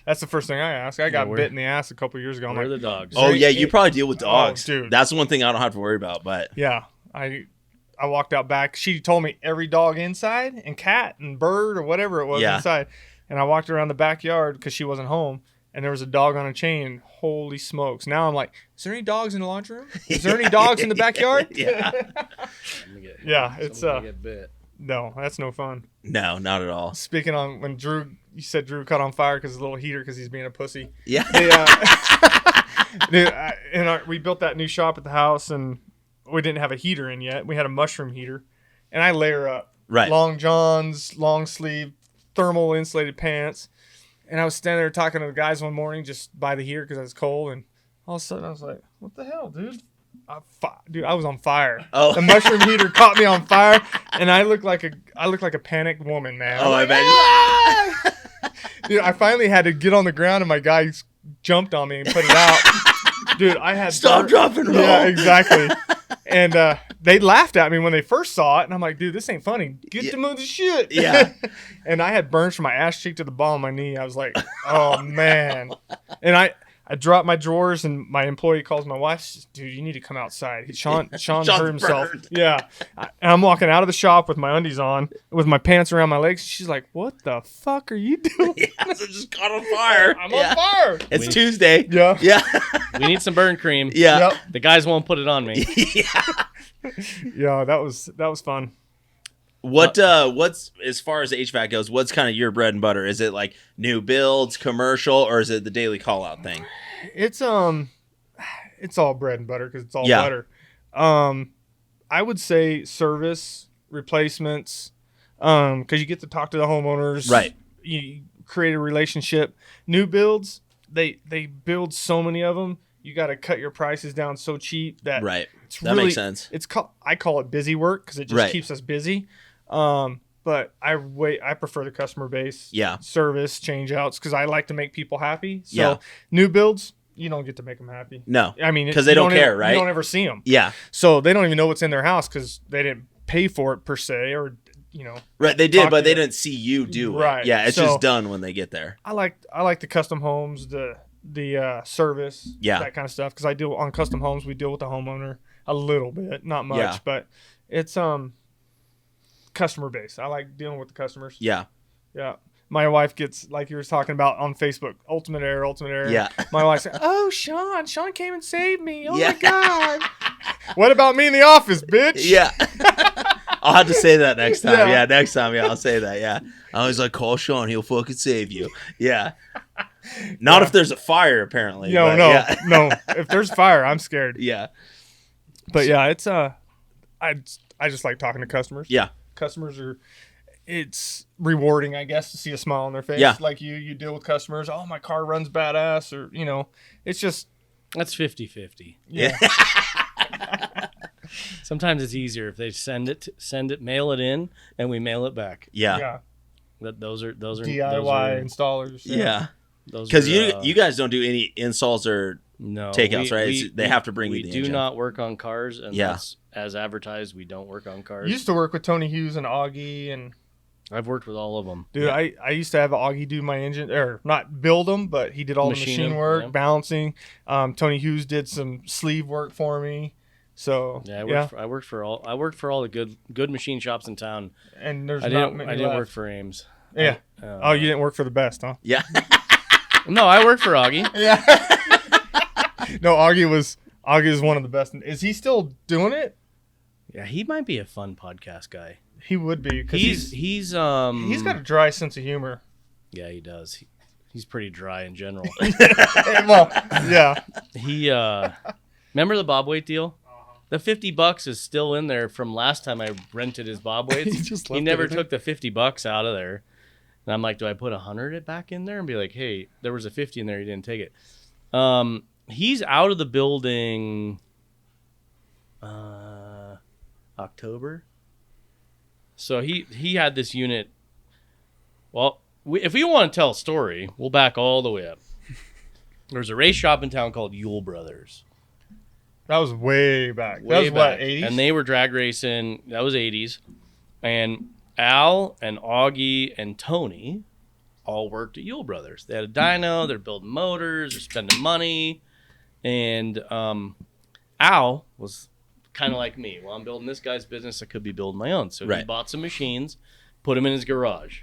That's the first thing I ask. I got bit in the ass a couple years ago. Where are the dogs? Oh, yeah, you probably deal with dogs. Oh, dude. That's one thing I don't have to worry about. But yeah, I walked out back. She told me every dog inside and cat and bird or whatever it was inside. And I walked around the backyard because she wasn't home. And there was a dog on a chain. Holy smokes. Now I'm like, is there any dogs in the laundry room? Is there any dogs in the backyard? Yeah. It's get bit. No, that's no fun. No, not at all. Speaking on when you said Drew caught on fire because of the little heater because he's being a pussy. Yeah. We built that new shop at the house and we didn't have a heater in yet. We had a mushroom heater, and I layer up long johns, long sleeve, thermal insulated pants, and I was standing there talking to the guys one morning just by the heater because I was cold, and all of a sudden I was like, "What the hell, dude?" Dude, I was on fire. Oh. The mushroom heater caught me on fire, and I look like a panicked woman, man. Oh, I bet. Dude, I finally had to get on the ground, and my guys jumped on me and put it out. Dude, I had Stop, drop, and roll. Yeah, exactly. And they laughed at me when they first saw it, and I'm like, dude, this ain't funny. Get to move the shit. Yeah. And I had burns from my ass cheek to the bottom of my knee. I was like, oh man. And I drop my drawers, and my employee calls my wife. She says, "Dude, you need to come outside. Sean hurt himself." Burned. Yeah. And I'm walking out of the shop with my undies on, with my pants around my legs. She's like, "What the fuck are you doing?" Yeah, so just caught on fire. I'm on fire. It's Tuesday. Yeah. Yeah. We need some burn cream. Yeah. Yep. The guys won't put it on me. Yeah, that was fun. What's as far as HVAC goes, what's kind of your bread and butter? Is it like new builds, commercial, or is it the daily call out thing? It's all bread and butter because it's all Yeah. butter. I would say service replacements, because you get to talk to the homeowners, Right. You create a relationship. New builds, they build so many of them. You got to cut your prices down so cheap that Right. it's That makes sense. I call it busy work because it just Right. keeps us busy. But I prefer the customer base, Yeah. service change outs because I like to make people happy. So Yeah. new builds, you don't get to make them happy. No. I mean, 'Cause they you don't care, ever, right? You don't ever see them. Yeah. So they don't even know what's in their house because they didn't pay for it per se, or Right. They did, Talk but to they them. didn't see you do Right. it. Yeah. It's So- just done when they get there. I like the custom homes, the service, Yeah. that kind of stuff because I deal on custom homes. We deal with the homeowner a little bit, not much, Yeah. but it's customer base. I like dealing with the customers. Yeah. Yeah. My wife gets, like you were talking about on Facebook, Ultimate Air. Yeah. My wife's like, "Oh, Sean came and saved me. Oh Yeah. my God." What about me in the office, bitch? Yeah. I'll have to say that next time. Yeah. Yeah, next time. Yeah, I'll say that. Yeah. I always like, call Sean. He'll fucking save you. Yeah. Not if there's a fire, apparently. but Yeah. No. If there's fire, I'm scared. Yeah. But yeah, it's I just like talking to customers. Yeah. Customers it's rewarding, I guess, to see a smile on their face. Yeah. Like you deal with customers. "Oh, my car runs badass," or it's just That's 50-50. yeah. Sometimes it's easier if they send it, mail it in, and we mail it back. Yeah. Yeah. Those are DIY installers. Yeah. Those Because are, you guys don't do any installs or no takeouts, right? They have to bring you the We do engine. not work on cars, and Yeah. that's as advertised. We don't work on cars. Used to work with Tony Hughes and Augie, and I've worked with all of them. dude, I used to have Augie do my engine, or not build them, but he did all the Machine machine 'em, work, yeah. balancing. Tony Hughes did some sleeve work for me. So Yeah, I worked for all the good machine shops in town. and there's I not didn't many left. work for Ames. Yeah. Oh, Oh, you didn't work for the best, huh? Yeah. No, I worked for Augie. Yeah. No, Augie is one of the best. Is he still doing it? Yeah, he might be a fun podcast guy. He would be because He's got a dry sense of humor. yeah, he does. He's pretty dry in general. Well, yeah. He remember the Bob Weight deal? The $50 is still in there from last time I rented his Bob Weights. He never took the $50 out of there. And I'm like, do I put 100 back in there and be like, hey, there was a 50 in there, you didn't take it. He's out of the building October. So he had this unit. Well, if we want to tell a story, we'll back all the way up. There's a race shop in town called Yule Brothers. That was way back. That Way was back. what, 80s? And they were drag racing. That was 80s. And Al and Augie and Tony all worked at Yule Brothers. They had a dyno. They're building motors. They're spending money. And Al was kind of like me. Well, I'm building this guy's business. I could be building my own. So he Right. bought some machines, put them in his garage.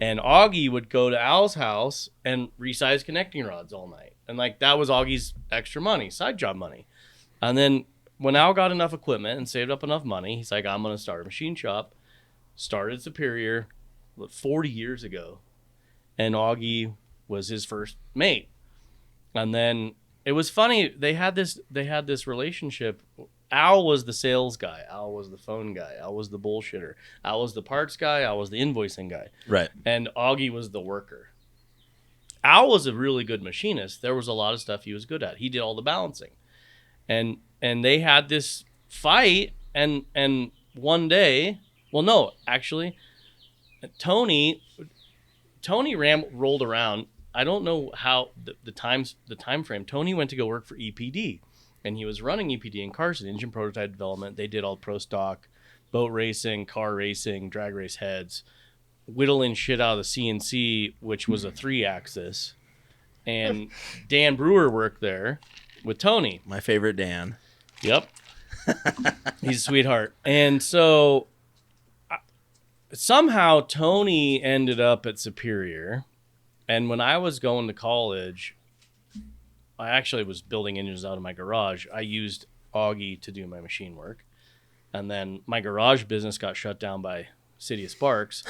And Augie would go to Al's house and resize connecting rods all night. And like that was Augie's extra money, side job money. And then when Al got enough equipment and saved up enough money, he's like, I'm going to start a machine shop. Started Superior 40 years ago. And Augie was his first mate. And then it was funny. They had this relationship. Al was the sales guy. Al was the phone guy. Al was the bullshitter. Al was the parts guy. Al was the invoicing guy. Right. And Augie was the worker. Al was a really good machinist. There was a lot of stuff he was good at. He did all the balancing. And they had this fight, and one day, well, no, actually, Tony rolled around. I don't know how the time frame. Tony went to go work for EPD, and he was running EPD in Carson, engine prototype development. They did all pro stock, boat racing, car racing, drag race heads, whittling shit out of the CNC, which was a 3-axis. and Dan Brewer worked there with Tony. My favorite Dan. Yep. He's a sweetheart. And so somehow Tony ended up at Superior. And when I was going to college, I actually was building engines out of my garage. I used Augie to do my machine work. And then my garage business got shut down by City of Sparks.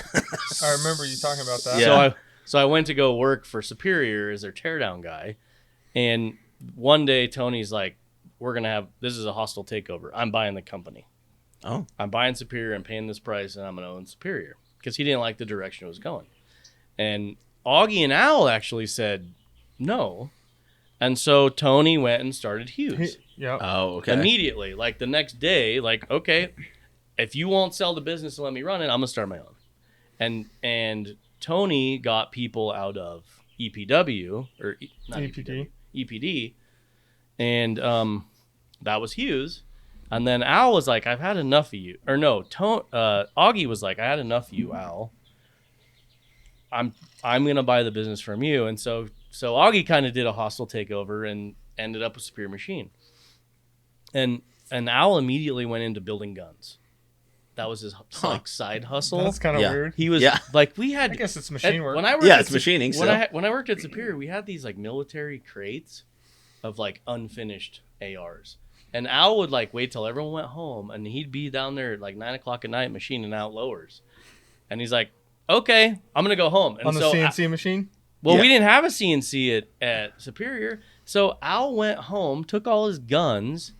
I remember you talking about that. Yeah. So I went to go work for Superior as their teardown guy. And one day Tony's like, this is a hostile takeover. I'm buying the company. Oh. I'm buying Superior and paying this price, and I'm going to own Superior. Because he didn't like the direction it was going. And Augie and Al actually said no. And so Tony went and started Hughes. Yeah. Oh, okay. Immediately. Like the next day, like, okay, if you won't sell the business and let me run it, I'm going to start my own. And Tony got people out of EPW, or not EPD. EPD. And that was Hughes. And then Al was like, I've had enough of you. Or no, Augie was like, I had enough of you, Al. I'm going to buy the business from you. And so Augie kind of did a hostile takeover and ended up with Superior Machine. And Al immediately went into building guns. That was his like side hustle. That's kind of weird. He was like, we had. I guess it's machine work. When I worked it's machining. When I worked at Superior, we had these like military crates of like unfinished ARs. And Al would like wait till everyone went home, and he'd be down there at like 9 o'clock at night machining out lowers. And he's like, "Okay, I'm gonna go home." And on the CNC machine. Well, we didn't have a CNC at Superior, so Al went home, took all his guns,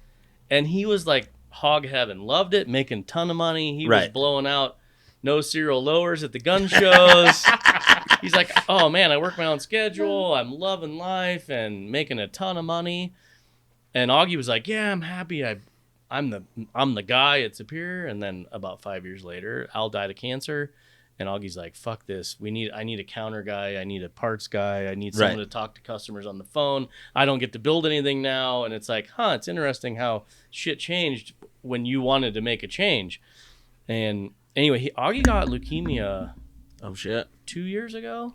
and he was like hog heaven. Loved it, making a ton of money. He was blowing out no serial lowers at the gun shows. He's like, "Oh man, I work my own schedule. I'm loving life and making a ton of money." And Augie was like, "Yeah, I'm happy. I'm the guy at Superior." And then about 5 years later, Al died of cancer, and Augie's like, "Fuck this. I need a counter guy. I need a parts guy. I need someone to talk to customers on the phone. I don't get to build anything now." And it's like, it's interesting how shit changed when you wanted to make a change. And anyway, Augie got leukemia. Oh shit! 2 years ago,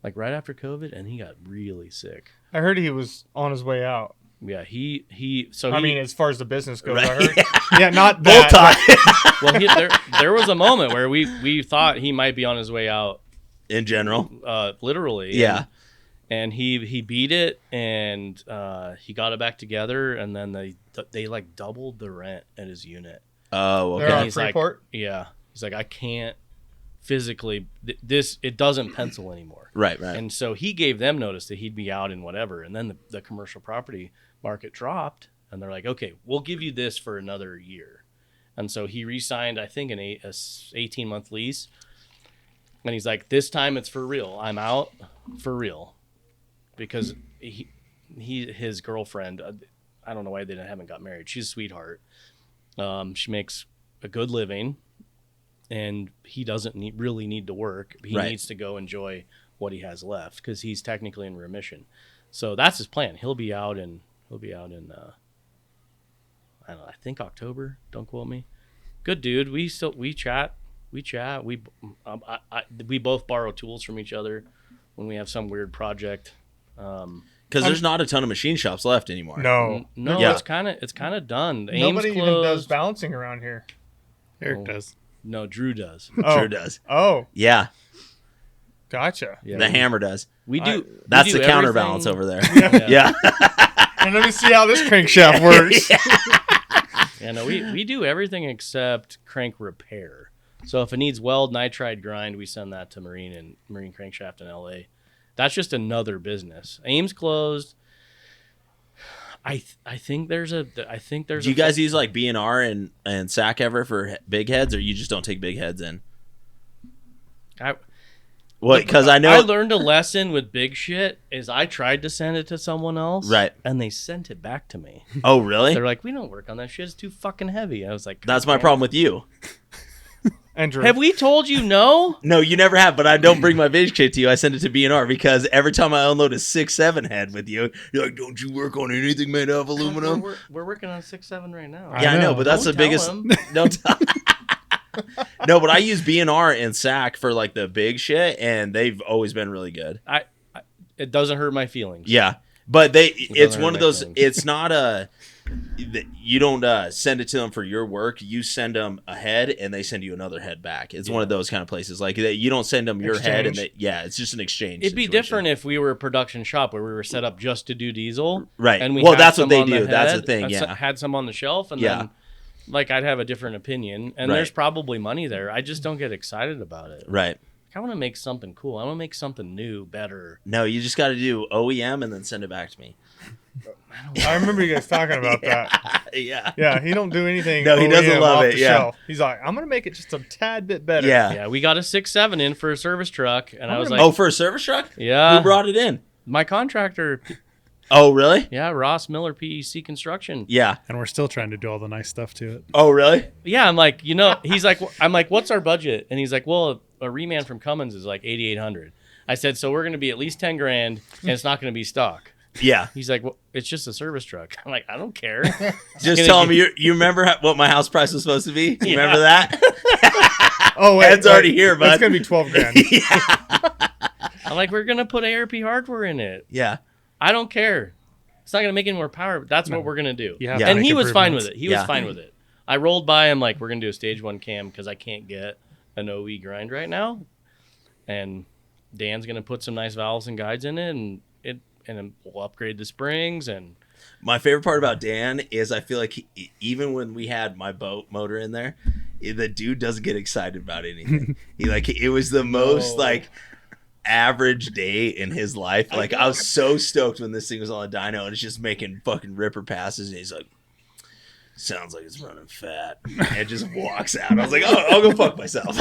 like right after COVID, and he got really sick. I heard he was on his way out. Yeah, I mean, as far as the business goes, Right. I heard. Yeah, not that. Well, there was a moment where we thought he might be on his way out. In general, literally. Yeah. And he beat it, and he got it back together, and then they like doubled the rent at his unit. Oh, okay. They're on He's Freeport. like, yeah. He's like, I can't physically. It doesn't pencil anymore. Right. And so he gave them notice that he'd be out in whatever, and then the commercial property market dropped, and they're like, okay, we'll give you this for another year. And so he re-signed, I think, an 18-month lease, and he's like, this time it's for real. I'm out for real, because his girlfriend, I don't know why they haven't got married. She's a sweetheart. She makes a good living, and he doesn't really need to work. He needs to go enjoy what he has left, because he's technically in remission. So that's his plan. He'll be out in I don't know, I think October. Don't quote me. Good dude. We chat. We both borrow tools from each other when we have some weird project. Because there's not a ton of machine shops left anymore. No. Yeah. It's kind of done. The Nobody Ames even does closed. balancing around here. Eric does. No, Drew does. Drew does. Oh, Yeah. gotcha. Yeah. The hammer does. We do. That's we do the counterbalance everything- over there. Yeah. And let me see how this crankshaft works. Yeah, no, we do everything except crank repair. So if it needs weld, nitride grind, we send that to Marine Crankshaft in LA. That's just another business. Ames closed. I think there's a. Do you guys use like B&R and SAC ever for big heads, or you just don't take big heads in? Because I know I learned a lesson with big shit. Is I tried to send it to someone else, Right. and they sent it back to me. Oh, really? They're like, we don't work on that shit. It's too fucking heavy. I was like, That's my problem with you. Andrew. Have we told you no? No, you never have, but I don't bring my big kit to you. I send it to B&R because every time I unload a 6.7 head with you, you're like, don't you work on anything made out of aluminum? We're working on 6.7 right now. Yeah, I know, but that's Don't the tell biggest. him. Don't tell. No, but I use B&R and SAC for like the big shit, and they've always been really good. It doesn't hurt my feelings. Yeah, but it's hurt one of my those. feelings. It's not you don't send it to them for your work. You send them a head, and they send you another head back. It's one of those kind of places. Like you don't send them your head, and it's just an exchange. It'd be different if we were a production shop where we were set up just to do diesel, right? And that's what they do. That's the thing. Yeah, had some on the shelf, and then like I'd have a different opinion, and there's probably money there. I just don't get excited about it. Right. I want to make something cool. I want to make something new, better. No, you just got to do OEM and then send it back to me. I remember you guys talking about that. Yeah. Yeah, he don't do anything. No, he doesn't love it. Yeah. Shelf. He's like, I'm gonna make it just a tad bit better. Yeah. Yeah, we got a 6.7 in for a service truck, and I was like, oh, for a service truck? Yeah. Who brought it in? My contractor. Oh, really? Yeah, Ross Miller PEC Construction. Yeah. And we're still trying to do all the nice stuff to it. Oh, really? Yeah, I'm like, he's like, I'm like, what's our budget? And he's like, well, a reman from Cummins is like $8,800. I said, so we're going to be at least $10,000, and it's not going to be stock. Yeah. He's like, well, it's just a service truck. I'm like, I don't care. Just tell him you remember what my house price was supposed to be? You remember that? Oh, wait. Ed's already here, bud. It's going to be $12,000. Yeah. I'm like, we're going to put ARP hardware in it. Yeah. I don't care. It's not going to make any more power, but that's what we're going to do. Yeah. And he was fine with it. He was Yeah. fine with it. I rolled by him like, we're going to do a stage 1 cam because I can't get an OE grind right now. And Dan's going to put some nice valves and guides in it, and then we'll upgrade the springs. And My favorite part about Dan is I feel like even when we had my boat motor in there, the dude doesn't get excited about anything. It was the most average day in his life. Like I was so stoked when this thing was on the dyno and it's just making fucking ripper passes, and he's like, sounds like it's running fat, and just walks out. I was like, oh, I'll go fuck myself.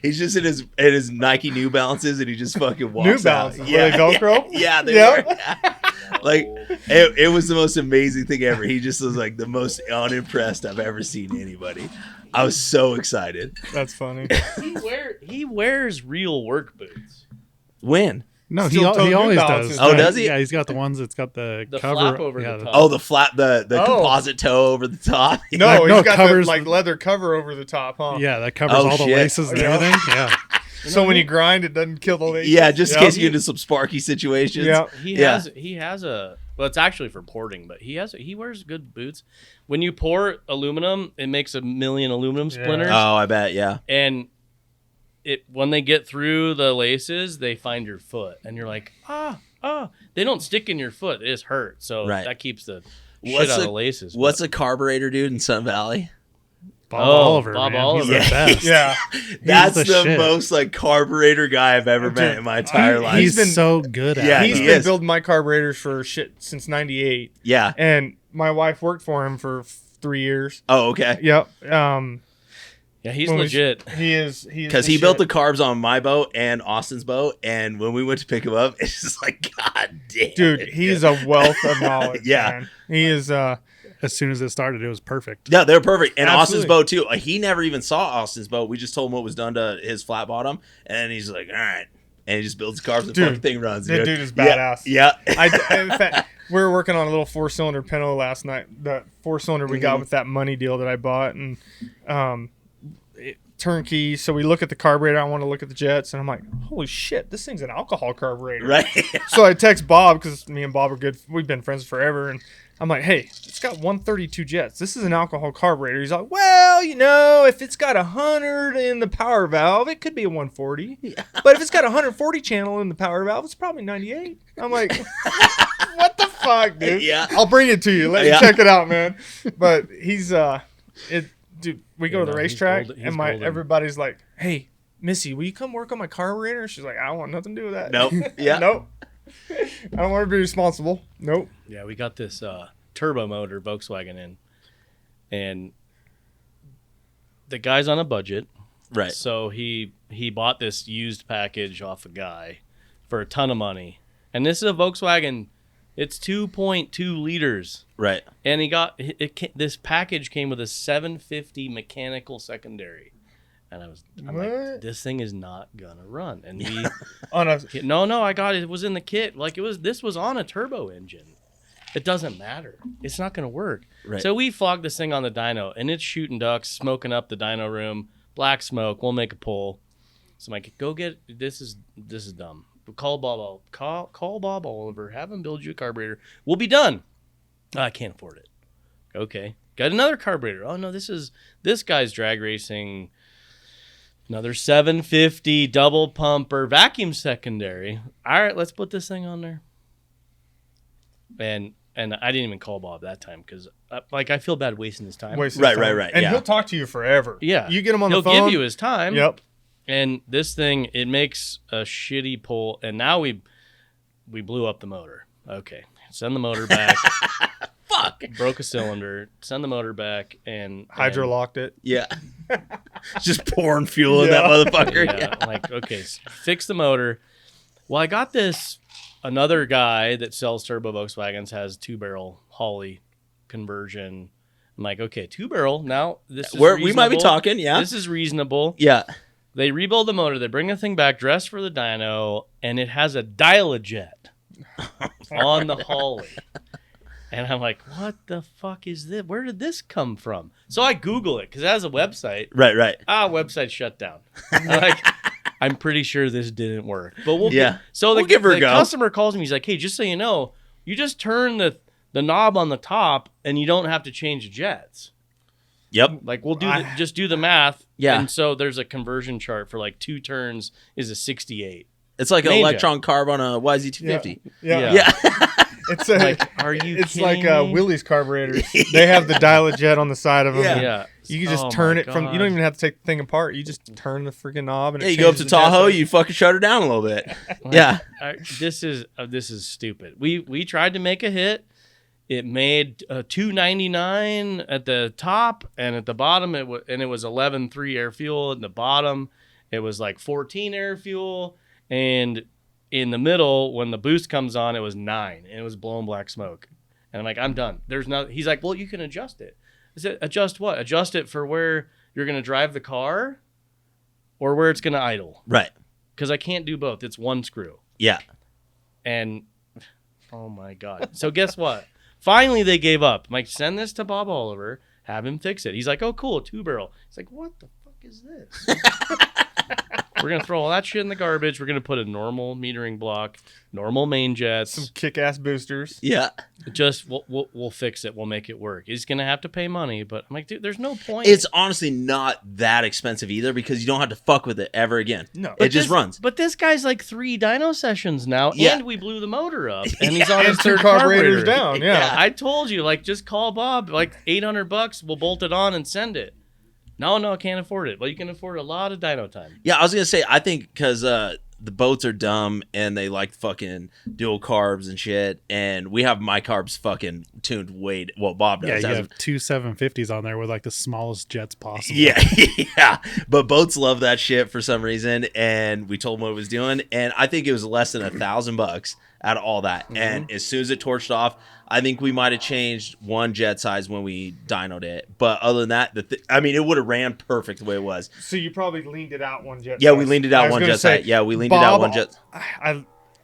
He's just in his Nike New Balances, and he just fucking walks New Balances, out. were they Velcro? Yeah, they were. Like it was the most amazing thing ever. He just was like the most unimpressed I've ever seen anybody. I was so excited. That's funny. he wears real work boots. When? No, he Steel-toed New always Balances. does. Oh, does he? Yeah, he's got the ones that's got the cover flap over the top. Oh, the flap, the composite toe over the top. No, No, he's got covers the leather cover over the top, huh? Yeah, that covers Oh, all the shit. laces and everything. Yeah. So when you grind, it doesn't kill the laces. Yeah, just in Yep. case you get into some sparky situations. Yeah. He has a well, it's actually for porting, but he wears good boots. When you pour aluminum, it makes a million aluminum splinters. Oh, I bet. Yeah. And when they get through the laces, they find your foot, and you're like, they don't stick in your foot. It just hurts. So that keeps the shit out of the laces. What's a carburetor dude in Sun Valley? Bob Oliver. Bob man. Oliver. He's the best. Yeah. That's the the shit. most carburetor guy I've ever met in my entire life. He's been- so good at Yeah, it. He's he been is. building my carburetors for shit since '98, Yeah. and my wife worked for him for 3 years. Oh, okay. Yep. Yeah, he's when we- legit. He is. Because he built the carbs on my boat and Austin's boat, and when we went to pick him up, it's just like, God damn, dude. He's a wealth of knowledge. Yeah. Man. He is. As soon as it started, it was perfect. Yeah, they're perfect. And Austin's Absolutely. boat too. He never even saw Austin's boat. We just told him what was done to his flat bottom, and he's like, all right. And he just builds the carbs and the Dude, fucking thing runs. that dude is badass. Yeah. In fact, we were working on a little 4-cylinder Pinto last night. The 4-cylinder we got with that money deal that I bought, and turnkey. So we look at the carburetor. I want to look at the jets, and I'm like, holy shit, this thing's an alcohol carburetor. Right. So I text Bob, because me and Bob are good. We've been friends forever, and I'm like, hey, it's got 132 jets. This is an alcohol carburetor. He's like, well, if it's got 100 in the power valve, it could be a 140. Yeah. But if it's got 140 channel in the power valve, it's probably 98. I'm like, what the fuck, dude? Yeah. I'll bring it to you. Let me check it out, man. But he's dude. We go to the racetrack, he's and golden. everybody's like, hey, Missy, will you come work on my carburetor? She's like, I don't want nothing to do with that. Nope. Yeah. Nope. I don't want to be responsible. Nope. Yeah, we got this turbo motor Volkswagen in, and the guy's on a budget. Right. So he bought this used package off a guy for a ton of money. And this is a Volkswagen. It's 2.2 liters. Right. And this package came with a 750 mechanical secondary. And I'm like, What? this thing is not gonna run. And On a no, I got it. It was in the kit. This was on a turbo engine. It doesn't matter. It's not gonna work. Right. So we flogged this thing on the dyno, and it's shooting ducks, smoking up the dyno room, black smoke. We'll make a pull. So I'm like, go get this is dumb. Call Bob Oliver, have him build you a carburetor. We'll be done. Oh, I can't afford it. Okay. Got another carburetor. Oh no, this guy's drag racing another 750 double pumper vacuum secondary. All right, let's put this thing on there. And I didn't even call Bob that time because I feel bad wasting his time. Right. And yeah. he'll talk to you forever. Yeah. You get him on He'll the phone. give you his time. Yep. And this thing, it makes a shitty pull. And now we blew up the motor. Okay. Send the motor back. Fuck. Broke a cylinder. Send the motor back and Hydro-locked it. Yeah. Just pouring fuel in that motherfucker. Yeah. Like, okay, fix the motor. Well, I got this. Another guy that sells turbo Volkswagens has 2-barrel Holly conversion. I'm like, okay, 2-barrel. Now this is We might be talking. Yeah. This is reasonable. Yeah. They rebuild the motor. They bring the thing back, dressed for the dyno, and it has a dial-a-jet on the Holly. And I'm like, what the fuck is this? Where did this come from? So I Google it because it has a website. Right. Website shut down. I'm pretty sure this didn't work. But we'll give her a go. Customer calls me. He's like, hey, just so you know, you just turn the knob on the top and you don't have to change the jets. Yep. Like we'll just do the math. Yeah. And so there's a conversion chart for like 2 turns is a 68. It's like an Main electron carb on a YZ250. Yeah. It's are you It's kidding like me? Willys carburetors. They have the dial-a-jet on the side of them. Yeah. You can just Oh turn my it from. You don't even have to take the thing apart. You just turn the freaking knob and You go up to Tahoe, you fucking shut her down a little bit. Yeah. This is stupid. We tried to make a hit. It made $2.99 at the top, and at the bottom it was 11.3 air fuel. At the bottom, it was like 14 air fuel, and in the middle, when the boost comes on, it was 9, and it was blowing black smoke. And I'm like, I'm done. He's like, well, you can adjust it. I said, adjust what? Adjust it for where you're going to drive the car or where it's going to idle. Right. Because I can't do both. It's one screw. Yeah. And, oh my God. So guess what? Finally, they gave up. I'm like, send this to Bob Oliver. Have him fix it. He's like, oh, cool, 2-barrel. He's like, what the fuck is this? We're going to throw all that shit in the garbage. We're going to put a normal metering block, normal main jets. Some kick-ass boosters. Yeah. Just, we'll fix it. We'll make it work. He's going to have to pay money. But I'm like, dude, there's no point. It's honestly not that expensive either because you don't have to fuck with it ever again. No. It just runs. But this guy's like 3 dyno sessions now, and we blew the motor up. And he's on his And 2 third carburetors carburetor. down. Yeah. I told you, like, just call Bob, like $800, we'll bolt it on and send it. No, I can't afford it. Well, you can afford a lot of dyno time. Yeah, I was going to say, I think because the boats are dumb and they like fucking dual carbs and shit, and we have my carbs fucking tuned Bob does. Yeah, you have 2 750s on there with like the smallest jets possible. Yeah, yeah. But boats love that shit for some reason, and we told him what it was doing, and I think it was less than $1,000 out of all that. And as soon as it torched off, I think we might have changed one jet size when we dynoed it. But other than that, it would have ran perfect the way it was. So you probably leaned it out one jet. Yeah, size. we leaned it out one jet size. Yeah, we leaned it out one jet.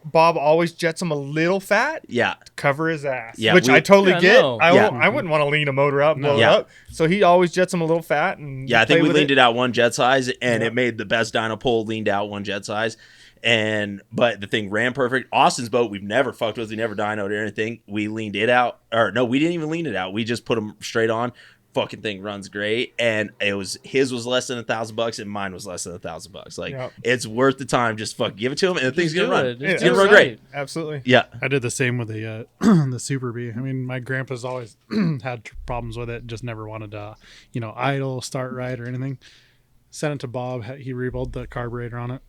Bob always jets him a little fat. Yeah. To cover his ass. Yeah, which I totally get. No. I wouldn't want to lean a motor up and blow it up. So he always jets him a little fat. And yeah, I think we leaned it out one jet size, and it made the best dyno pull leaned out one jet size. But the thing ran perfect. Austin's boat, we've never fucked with. We never dynoed or anything. We leaned it out. Or no, we didn't even lean it out. We just put them straight on. Fucking thing runs great. And his was less than $1,000 and mine was less than $1,000. Like it's worth the time. Just fucking give it to him and the thing's gonna run. It's gonna run great. Absolutely. Yeah. I did the same with the the Super Bee. I mean, my grandpa's always had problems with it. Just never wanted to, idle, start right or anything. Sent it to Bob. He rebuilt the carburetor on it.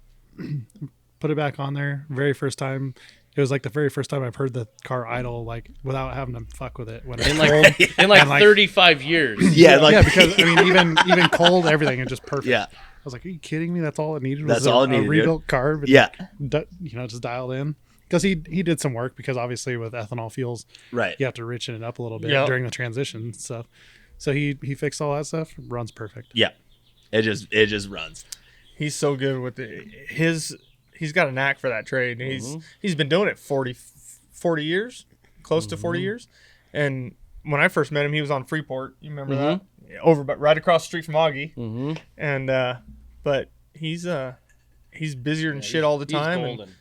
Put it back on there. Very first time. It was like the very first time I've heard the car idle like without having to fuck with it when it's cold. In like 35 years. Yeah, because I mean even cold everything is just perfect. Yeah. I was like, are you kidding me? That's all it needed. That's was all a it needed, rebuilt carb. And, yeah. Just dialed in because he did some work because obviously with ethanol fuels, right, you have to richen it up a little bit during the transition and stuff. So he fixed all that stuff. Runs perfect. Yeah, it just runs. He's so good with he's got a knack for that trade. He's been doing it 40 years, close to 40 years. And when I first met him, he was on Freeport. You remember that? Right across the street from Augie. And but he's he's busier than shit all the time. He's And, golden.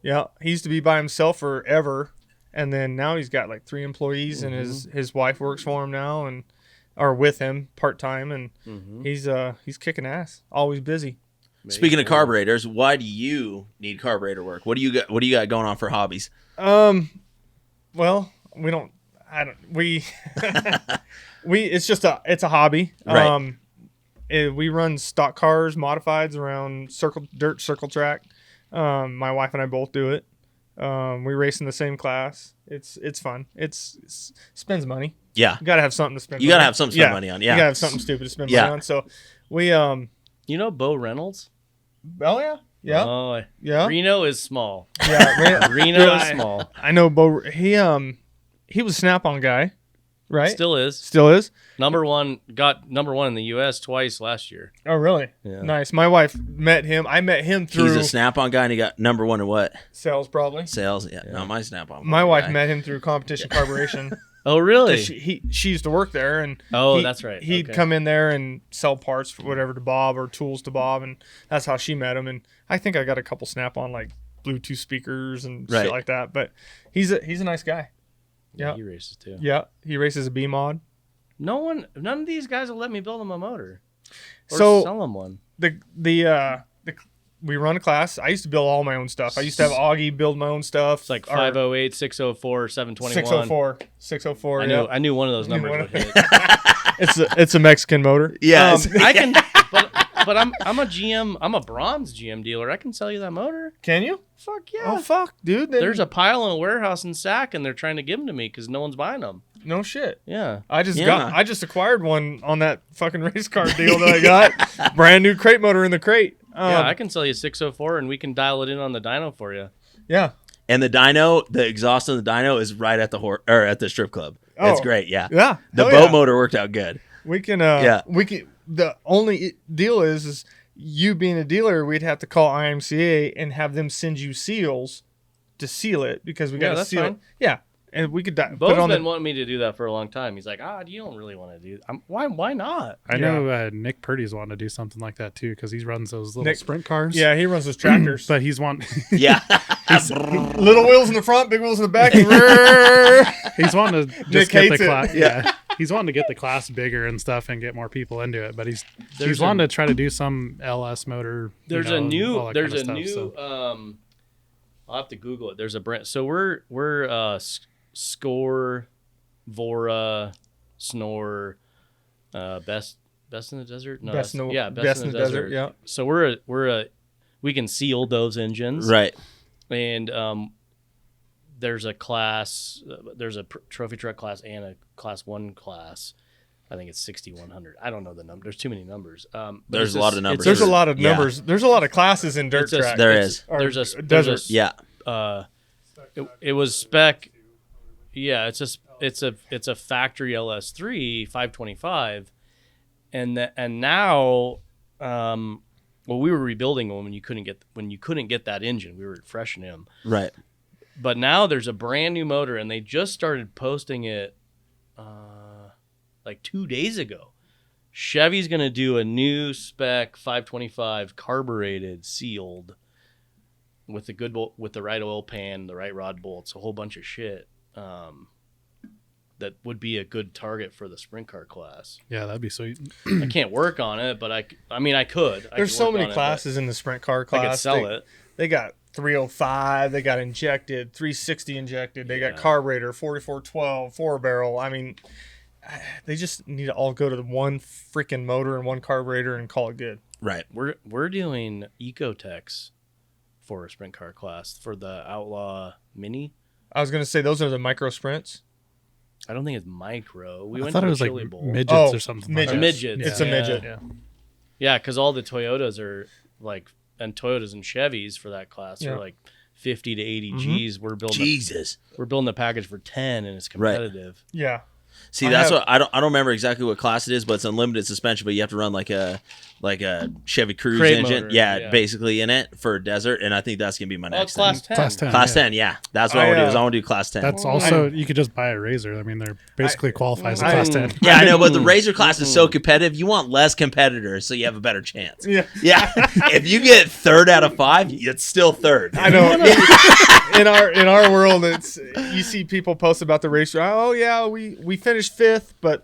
yeah, he used to be by himself forever, and then now he's got like 3 employees, and his wife works for him now, and or with him part time, and he's kicking ass. Always busy. Speaking of carburetors, why do you need carburetor work? What do you got? What do you got going on for hobbies? Well, we don't. I don't. We It's a hobby. Right. We run stock cars, modifieds around dirt circle track. My wife and I both do it. We race in the same class. It's fun. It's spends money. Yeah. You gotta have something to spend. You gotta have something to spend money on. Yeah. You gotta have something stupid to spend money on. So we You know Bo Reynolds? Oh yeah. Yeah. Oh yeah. Reno is small. Yeah. Reno is small. I know Bo. He was a Snap-on guy, right? Still is. Still is. Got number one in the U.S. twice last year. Oh really? Yeah. Nice. My wife met him. I met him through. He's a Snap-on guy, and he got number 1 in what? Sales probably. Sales. Yeah. Not my Snap-on. My wife guy. met him through competition carburation. Oh really? She used to work there, and that's right. He'd come in there and sell parts for whatever to Bob or tools to Bob, and that's how she met him. And I think I got a couple Snap-on like Bluetooth speakers and shit like that. But he's a nice guy. Yeah, he races too. Yeah, he races a B mod. None of these guys will let me build him a motor. Or So sell him one. We run a class. I used to build all my own stuff. I used to have Augie build my own stuff. It's like 508, 604, 721. 604. I knew one of those numbers would hit. It's a Mexican motor. Yes. I can, but I'm a GM. I'm a bronze GM dealer. I can sell you that motor. Can you? Fuck yeah. Oh fuck, dude. There's a pile in a warehouse in Sac, and they're trying to give them to me because no one's buying them. No shit. Yeah. I just acquired one on that fucking race car deal that I got. Brand new crate motor in the crate. Yeah, I can sell you 604, and we can dial it in on the dyno for you. Yeah. And the exhaust on the dyno is right at at the strip club. It's great. Yeah. Yeah. The boat motor worked out good. We can. The only deal is you being a dealer, we'd have to call IMCA and have them send you seals to seal it because we got to seal it. Yeah. And we could Bo's been wanting me to do that for a long time. He's like, you don't really want to do that. Why not? I know Nick Purdy's wanting to do something like that too because he runs those little sprint cars. Yeah, he runs those tractors. But he's wanting little wheels in the front, big wheels in the back. He's wanting to just Nick get the hates class. Yeah. He's wanting to get the class bigger and stuff and get more people into it. But he's wanting to try to do some LS motor. There's a new. I'll have to Google it. There's a brand. So we're Score, Vora, Snore, best in the desert. No, best in the desert. Yeah. So we can seal those engines, right? And there's a class. There's a trophy truck class and a class 1 class. I think it's 6100. I don't know the number. There's too many numbers. There's a lot of numbers. There's a lot of numbers. There's a lot of classes in dirt track. There's a desert. It was spec. Yeah, it's a factory LS3 525, and now, we were rebuilding when you couldn't get that engine. We were fresh in him. Right. But now there's a brand new motor, and they just started posting it, like 2 days ago. Chevy's gonna do a new spec 525 carbureted, sealed, with the right oil pan, the right rod bolts, a whole bunch of shit. That would be a good target for the sprint car class. Yeah, that'd be sweet. I can't work on it, but I could. There's so many classes in the sprint car class. I could sell it. They got 305. They got injected, 360 injected. They got carburetor, 4412, 4-barrel. I mean, they just need to all go to the one freaking motor and one carburetor and call it good. Right. We're doing Ecotechs for a sprint car class for the Outlaw Mini. I was going to say those are the micro sprints. I don't think it's micro. I thought it was like midgets or something. Midgets. It's a midget. Yeah, because all the Toyotas are like, and Toyotas and Chevys for that class are like 50 to 80 G's. We're building a package for 10, and it's competitive. Right. Yeah. See, that's what I don't remember exactly what class it is, but it's unlimited suspension. But you have to run like a like a Chevy Cruze Crate engine. motor, Yeah, basically in it for a desert, and I think that's gonna be my Oh, next class thing. 10. Class 10. Class yeah. 10, yeah. That's what I want to do. Is I want to do class 10. That's also you could just buy a Razor. I mean, they're basically qualifies as I- class 10. yeah, I know, but the Razor class is so competitive. You want less competitors, so you have a better chance. Yeah. Yeah, if you get third out of 5, it's still third. I know. in our world, it's you see people post about the race. Oh yeah, we finished 5th, but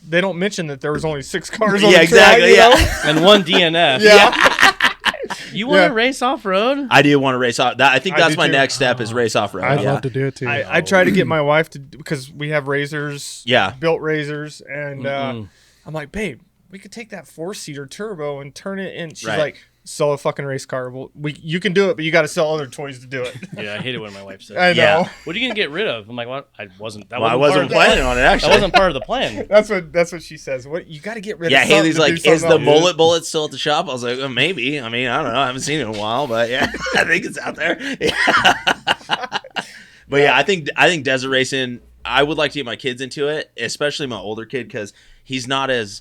they don't mention that there was only 6 cars on Yeah, the exactly. track, you know? Yeah, And 1 DNF. Yeah. You want to Yeah. race off road? I do want to race off. I think I that's do my too. next step is race off road. I'd yeah. love to do it too. I try to get my wife to because we have Razors, Yeah. built Razors, and I'm like, babe, we could take that 4-seater turbo and turn it in. She's Right. like, sell a fucking race car. Well, you can do it, but you got to sell other toys to do it. Yeah, I hate it when my wife says, I know. Yeah. "What are you gonna get rid of?" I'm like, "What? I wasn't Wasn't planning on it That actually. wasn't part of the plan." That's what she says. What you got to get rid Yeah, of. something Haley's to do like, is something the else." mullet bullet still at the shop? I was like, maybe. I mean, I don't know. I haven't seen it in a while, but yeah, I think it's out there. Yeah. But yeah, I think desert racing. I would like to get my kids into it, especially my older kid, because he's not as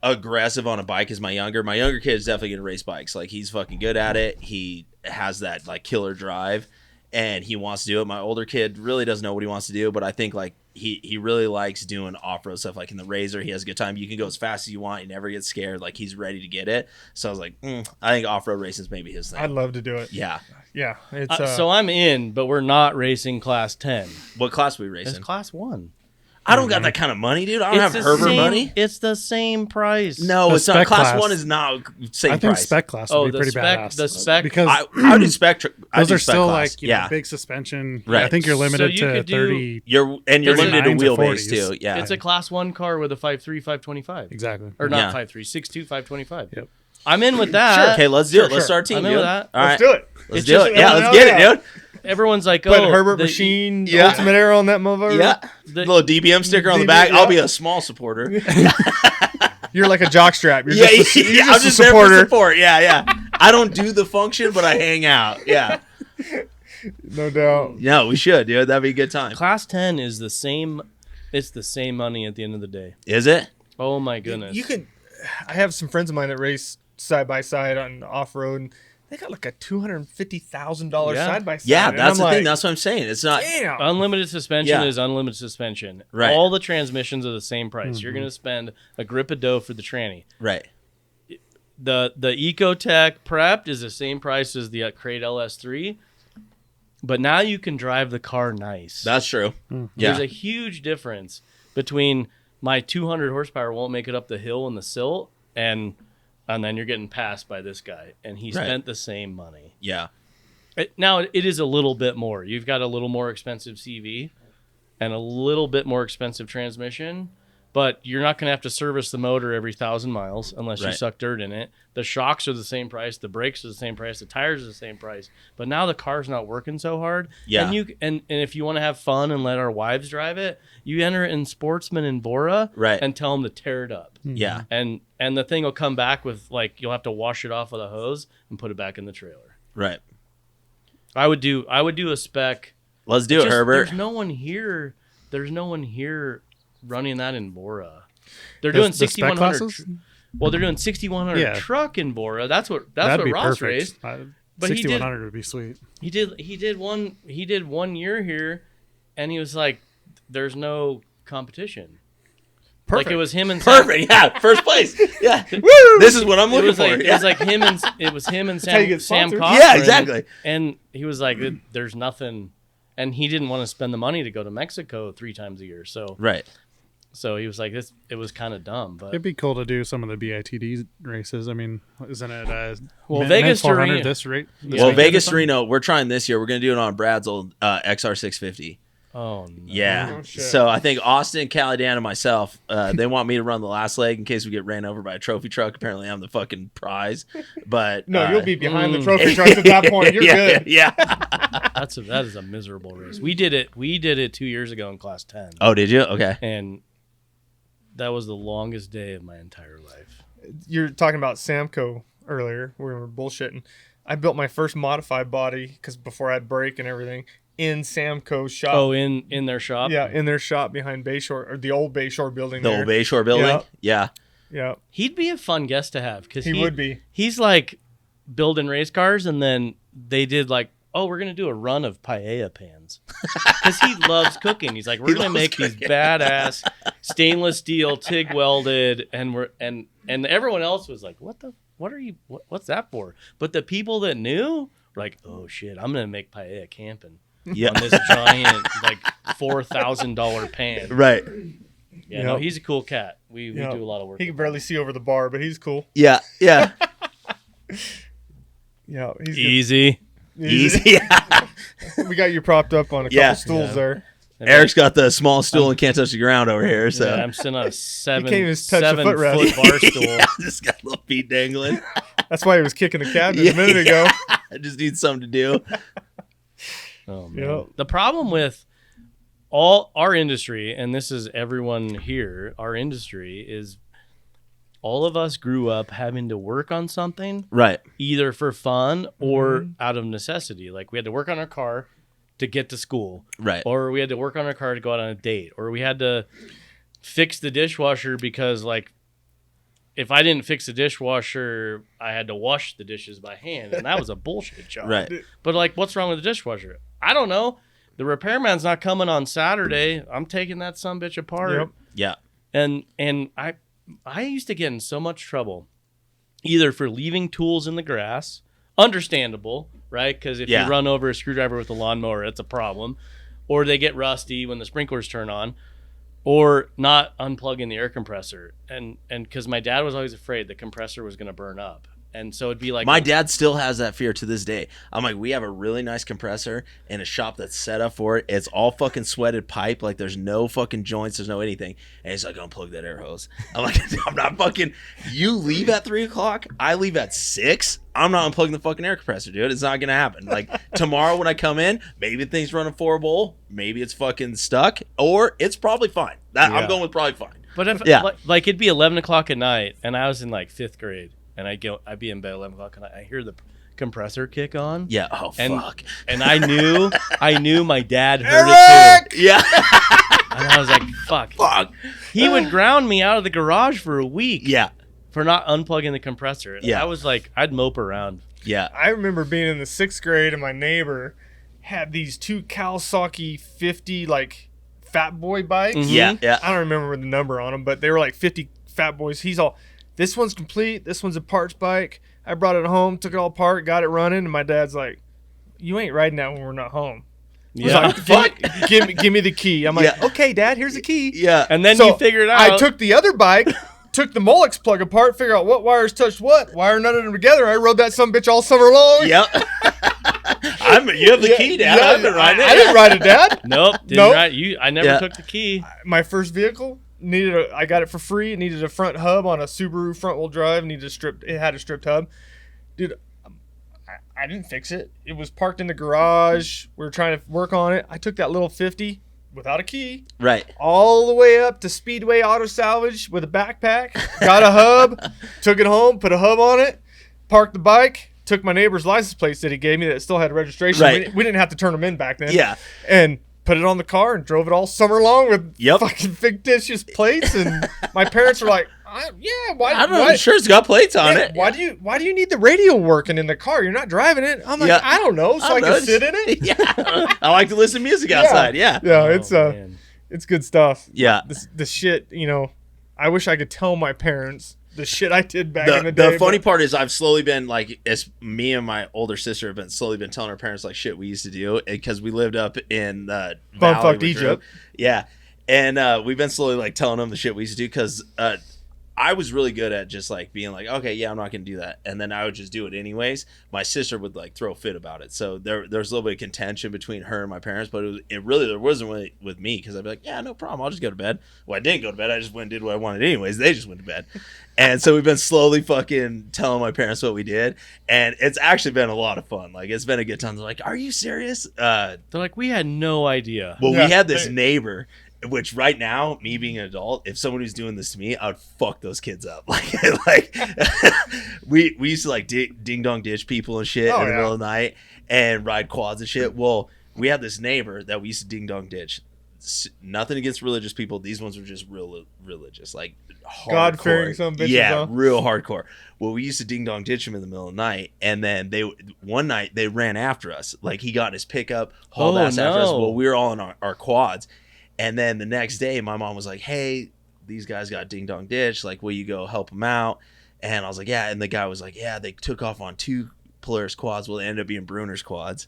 aggressive on a bike as my younger. My younger kid is definitely gonna race bikes. Like he's fucking good at it. He has that like killer drive, and he wants to do it. My older kid really doesn't know what he wants to do, but I think like he really likes doing off-road stuff. Like in the Razor, he has a good time. You can go as fast as you want. You never get scared. Like he's ready to get it. So I was like, I think off-road racing is maybe his thing. I'd love to do it. Yeah. Yeah, it's So I'm in, but we're not racing class 10. What class we It's racing? class 1. I don't got that kind of money, dude. I don't have Herbert money. It's the same price. No, The it's not. spec Class class. 1 is not same I think price. spec class Oh, would be the pretty spec. badass. The spec. because I do spec. I those do are spec still class. like you know, big suspension. Right. I think you're limited you to could do- 30. You're It's limited to 9s or wheelbase 40s. too. Yeah. It's a class 1 car with a 5.3, 525. Exactly. Or not Yeah. 5.3, 6.2, 525. Yep. I'm in with that. Sure. Okay, let's do it. Sure, Let's start a team. I'm in dude. with that. All right. let's do it. Let's It's do just- it. Yeah, let's oh, get yeah. it, dude. Everyone's like, Put oh, Herbert the- Machine Yeah. Ultimate Arrow on that motherfucker. Yeah. the- Little DBM sticker on the DBM, back. yeah. I'll be a small supporter. You're like a jockstrap. You're Yeah, just a, yeah, you're I'm just just a there for supporter. support. Yeah, yeah. I don't do the function, but I hang out. Yeah. No doubt. No, we should, dude. That'd be a good time. Class 10 is the same. It's the same money at the end of the day. Is it? Oh my goodness. You can. I have some friends of mine that race side by side on off road. They got like a $250,000 Yeah. side by side. Yeah, and that's I'm the thing. like, That's what I'm saying. It's not. damn. Unlimited suspension Yeah. is unlimited suspension. Right. All the transmissions are the same price. You're going to spend a grip of dough for the tranny. Right. The Ecotech Prepped is the same price as the Crate LS3, but now you can drive the car nice. That's true. There's Yeah. a huge difference between my 200 horsepower won't make it up the hill in the silt, and then you're getting passed by this guy, and he Right. spent the same money. Yeah. Now it is a little bit more. You've got a little more expensive CV and a little bit more expensive transmission, but you're not going to have to service the motor every 1,000 miles unless you Right. suck dirt in it. The shocks are the same price, the brakes are the same price, the tires are the same price. But now the car's not working so hard. Yeah. And if you want to have fun and let our wives drive it, you enter it in Sportsman and Bora Right. and tell them to tear it up. Yeah. And the thing will come back with like you'll have to wash it off with a hose and put it back in the trailer. Right. I would do a spec. Let's do it, Herbert. There's no one here. There's no one here running that in Bora. They're The- doing the spec 6100. classes? Well, they're doing 6100 Yeah. truck in Bora. That's what That'd be Ross perfect. raced. But he did- 6100 would be sweet. He did one year here, and he was like, "There's no competition." Perfect. Like it was him and Sam, Perfect. Yeah. First place. Yeah. This is what I'm It looking was for. like Yeah. him and how you Sam get Sam sponsored. Cochran. Yeah, exactly. And he was like, "There's nothing," and he didn't want to spend the money to go to Mexico 3 times a year. Right. So he was like, "This." It was kind of dumb, but It'd be cool to do some of the BITD races. I mean, isn't it? Well, Vegas to 400 Reno- this rate. This Well, weekend or Vegas something? Reno, we're trying this year. We're going to do it on Brad's old XR650. oh no. Yeah. Oh, shit. So I think Austin, Calladan, and myself, they want me to run the last leg in case we get ran over by a trophy truck. Apparently, I'm the fucking prize. But No, you'll be behind the mm. trophy trucks at that point. You're yeah, good. Yeah. that is a miserable race. We did it 2 years ago in class 10, Oh, did you? Okay. and that was the longest day of my entire life. You're talking about Samco earlier. We were bullshitting. I built my first modified body because before I had brake and everything in Samco's shop. Oh, in their shop. Yeah, in their shop behind Bayshore or the old Bayshore building. The there. old Bayshore building? Yeah. Yeah. Yeah. He'd be a fun guest to have because He would be. He's like building race cars, and then they did like, oh, we're gonna do a run of paella pans because he loves cooking. He's like, we're gonna make these badass stainless steel TIG welded, and everyone else was like, what's that for? But the people that knew were like, oh shit, I'm gonna make paella camping on this giant like $4,000 pan. Right. Yeah, no, he's a cool cat. We do a lot of work. He can barely see over the bar, but he's cool. Yeah. Yeah. Yeah, he's Easy. Easy. We got you propped up on a couple stools there. And Eric's got the small stool and can't touch the ground over here. So I'm sitting on a 7 can't even touch a footrest. bar stool. Yeah, just got little feet dangling. That's why he was kicking the cabinet a minute ago. I just need something to do. Oh man. Yep. The problem with all our industry, and this is everyone here, our industry is all of us grew up having to work on something Right. either for fun or out of necessity. Like we had to work on our car to get to school. Right. Or we had to work on our car to go out on a date. Or we had to fix the dishwasher because like if I didn't fix the dishwasher, I had to wash the dishes by hand. And that was a bullshit job. Right. But like what's wrong with the dishwasher? I don't know. The repairman's not coming on Saturday. I'm taking that sumbitch apart. Yep. Yeah. And I used to get in so much trouble either for leaving tools in the grass, understandable, right? Because if you run over a screwdriver with a lawnmower, it's a problem. Or they get rusty when the sprinklers turn on, or not unplugging the air compressor. And because my dad was always afraid the compressor was going to burn up. And so it'd be like my dad still has that fear to this day. I'm like, we have a really nice compressor in a shop that's set up for it. It's all fucking sweated pipe. Like there's no fucking joints. There's no anything. And he's like, unplug that air hose. I'm like, I'm not fucking, you leave at 3:00. I leave at 6. I'm not unplugging the fucking air compressor, dude. It's not going to happen. Like tomorrow when I come in, maybe the thing's running 4 bowl. Maybe it's fucking stuck, or it's probably fine. I'm going with probably fine. But if like it'd be 11 o'clock at night and I was in like 5th grade. And I'd be in bed 11 o'clock, and I hear the compressor kick on. Yeah. Oh, fuck. And I knew my dad heard it too. Yeah. And I was like, fuck. He would ground me out of the garage for a week. Yeah. For not unplugging the compressor. And I was like, I'd mope around. Yeah. I remember being in the 6th grade, and my neighbor had these 2 Kawasaki 50 like Fat Boy bikes. Mm-hmm. Yeah. Yeah. I don't remember the number on them, but they were like 50 Fat Boys. He's all, this one's complete. This one's a parts bike. I brought it home, took it all apart, got it running, and my dad's like, "You ain't riding that when we're not home." Yeah, like, give me the key. I'm like, "Okay, Dad, here's the key." Yeah, and then you figured out. I took the other bike, took the Molex plug apart, figure out what wires touched what, wire none of them together. I rode that sumbitch all summer long. Yep. You have the key, Dad. I've been riding it. I didn't ride it, Dad. Nope. Didn't ride. I never took the key. My first vehicle. I got it for free. It needed a front hub on a Subaru front wheel drive. It had a stripped hub. Dude, I didn't fix it. It was parked in the garage. We were trying to work on it. I took that little 50 without a key. Right. All the way up to Speedway Auto Salvage with a backpack. Got a hub. Took it home. Put a hub on it. Parked the bike. Took my neighbor's license plates that he gave me that still had registration. Right. We didn't have to turn them in back then. Yeah. And put it on the car and drove it all summer long with fucking fictitious plates. And my parents were like, why? I don't know. Sure, it's got plates on it. Why do you need the radio working in the car? You're not driving it. I'm like, I don't know. So I can sit in it. Yeah. I like to listen to music outside. Yeah. Yeah. Man. It's good stuff. Yeah. The shit, I wish I could tell my parents the shit I did back in the day. The funny part is I've slowly been like, as me and my older sister have been slowly been telling our parents like shit we used to do because we lived up in the Bumfucked Egypt. Yeah. And we've been slowly like telling them the shit we used to do because I was really good at just like being like, okay, yeah, I'm not gonna do that, and then I would just do it anyways. My sister would like throw a fit about it, so there was a little bit of contention between her and my parents, but it really there wasn't really with me because I'd be like, yeah, no problem, I'll just go to bed. Well, I didn't go to bed, I just went and did what I wanted anyways. They just went to bed, and so we've been slowly fucking telling my parents what we did, and it's actually been a lot of fun. Like it's been a good time. They're like, are you serious? They're like, we had no idea. Well, we had this neighbor. Which right now, me being an adult, if someone was doing this to me, I would fuck those kids up. Like we used to like ding dong ditch people and shit in the middle of the night and ride quads and shit. Well, we had this neighbor that we used to ding dong ditch nothing against religious people. These ones were just real religious, like God-fearing some bitches. Yeah, huh? real hardcore. Well, we used to ding dong ditch him in the middle of the night, and then one night they ran after us. Like he got in his pickup, hauled ass after us. Well, we were all in our quads, and then the next day, my mom was like, "Hey, these guys got ding dong ditch. Like, will you go help them out?" And I was like, "Yeah." And the guy was like, "Yeah, they took off on 2 Polaris quads. Well, they ended up being Bruner's quads."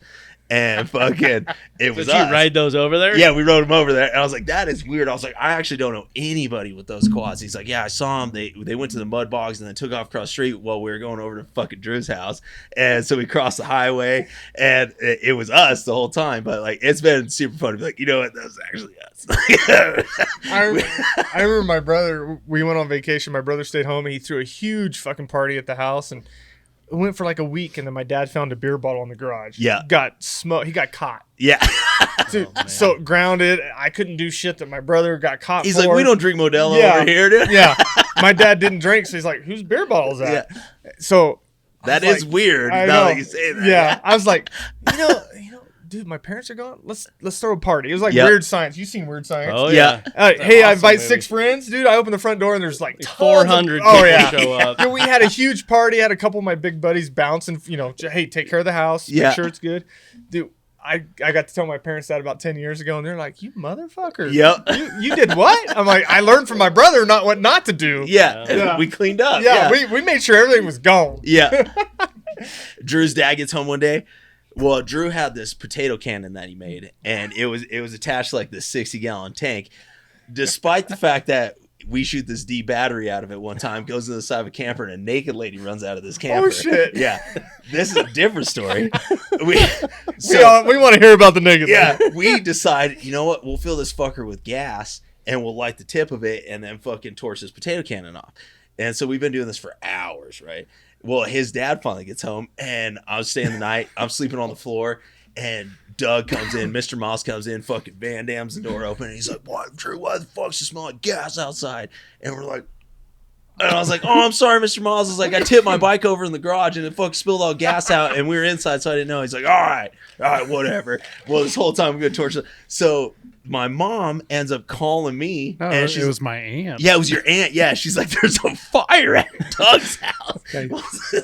And fucking, it was Did us. you ride those over there? Yeah, we rode them over there. And I was like, that is weird. I was like, I actually don't know anybody with those quads. He's like, yeah, I saw them. They went to the mud bogs and then took off across the street while we were going over to fucking Drew's house. And so we crossed the highway, and it was us the whole time. But like, it's been super fun to be like, you know what, that was actually us. I remember my brother, we went on vacation. My brother stayed home, and he threw a huge fucking party at the house, and it went for like a week, and then my dad found a beer bottle in the garage. Yeah. Got smoked. He got caught. Yeah. Dude, so grounded. I couldn't do shit that my brother got caught He's for. like, we don't drink Modelo Yeah. over here, dude. Yeah. My dad didn't drink, so he's like, whose beer bottle is that? Yeah. So That I was is like, weird. I Now know. that you say that. Yeah. I was like, you know, dude, my parents are gone. Let's throw a party. It was like Yep. Weird Science. You seen Weird Science? Oh Yeah. yeah. Hey, I awesome invite movie. 6 friends, dude. I open the front door and there's like tons 400 Of, oh people yeah. show up. Dude, we had a huge party. Had a couple of my big buddies bouncing. Hey, take care of the house. Yeah. Make sure it's good, dude. I got to tell my parents that about 10 years ago, and they're like, "You motherfucker! Yep. You did what?" I'm like, "I learned from my brother what not to do." Yeah. Yeah. We cleaned up. Yeah, we made sure everything was gone. Yeah. Drew's dad gets home one day. Well, Drew had this potato cannon that he made, and it was attached to like this 60-gallon tank. Despite the fact that we shoot this D battery out of it one time, goes to the side of a camper, and a naked lady runs out of this camper. Oh shit! Yeah, this is a different story. We want to hear about the niggas. yeah, we decided, you know what? We'll fill this fucker with gas, and we'll light the tip of it, and then fucking torch this potato cannon off. And so we've been doing this for hours, right? Well, his dad finally gets home, and I was staying the night. I'm sleeping on the floor, and Doug comes in. Mr. Moss comes in, fucking Van Dam's the door open, and he's like, "What, Drew? Why the fuck does it smell like gas outside?" And we're like, and I was like, "Oh, I'm sorry, Mr. Moss." I was like, "I tipped my bike over in the garage, and it fucking spilled all gas out, and we were inside, so I didn't know." He's like, all right, whatever. Well, this whole time we're going to torch it. So my mom ends up calling me, No, and she's it was my aunt. yeah, it was your aunt. Yeah, she's like, "There's a fire at Doug's house."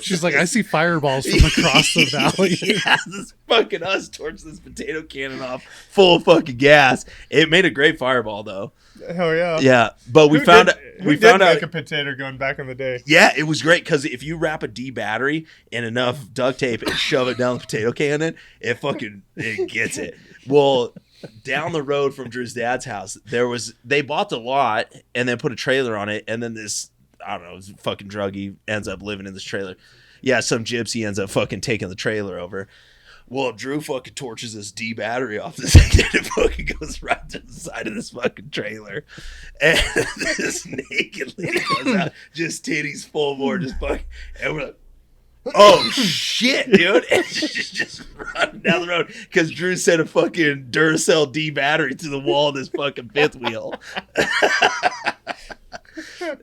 She's like, I see fireballs from across the valley. Yeah, this fucking us torch this potato cannon off full of fucking gas. It made a great fireball though. Hell yeah. Yeah, but we Who found did out. make a potato gun back in the day. Yeah, it was great because if you wrap a D battery in enough duct tape and shove it down the potato cannon, it gets it. Well, down the road from Drew's dad's house, they bought the lot and then put a trailer on it, and then this, I don't know, fucking druggie ends up living in this trailer. Yeah, some gypsy ends up fucking taking the trailer over. Well, Drew fucking torches this D battery off this thing, and it fucking goes right to the side of this fucking trailer. And this naked lady goes out, just titties full bore, just fucking, and we're like, oh shit, dude. And she's just running down the road because Drew sent a fucking Duracell D battery to the wall of this fucking fifth wheel.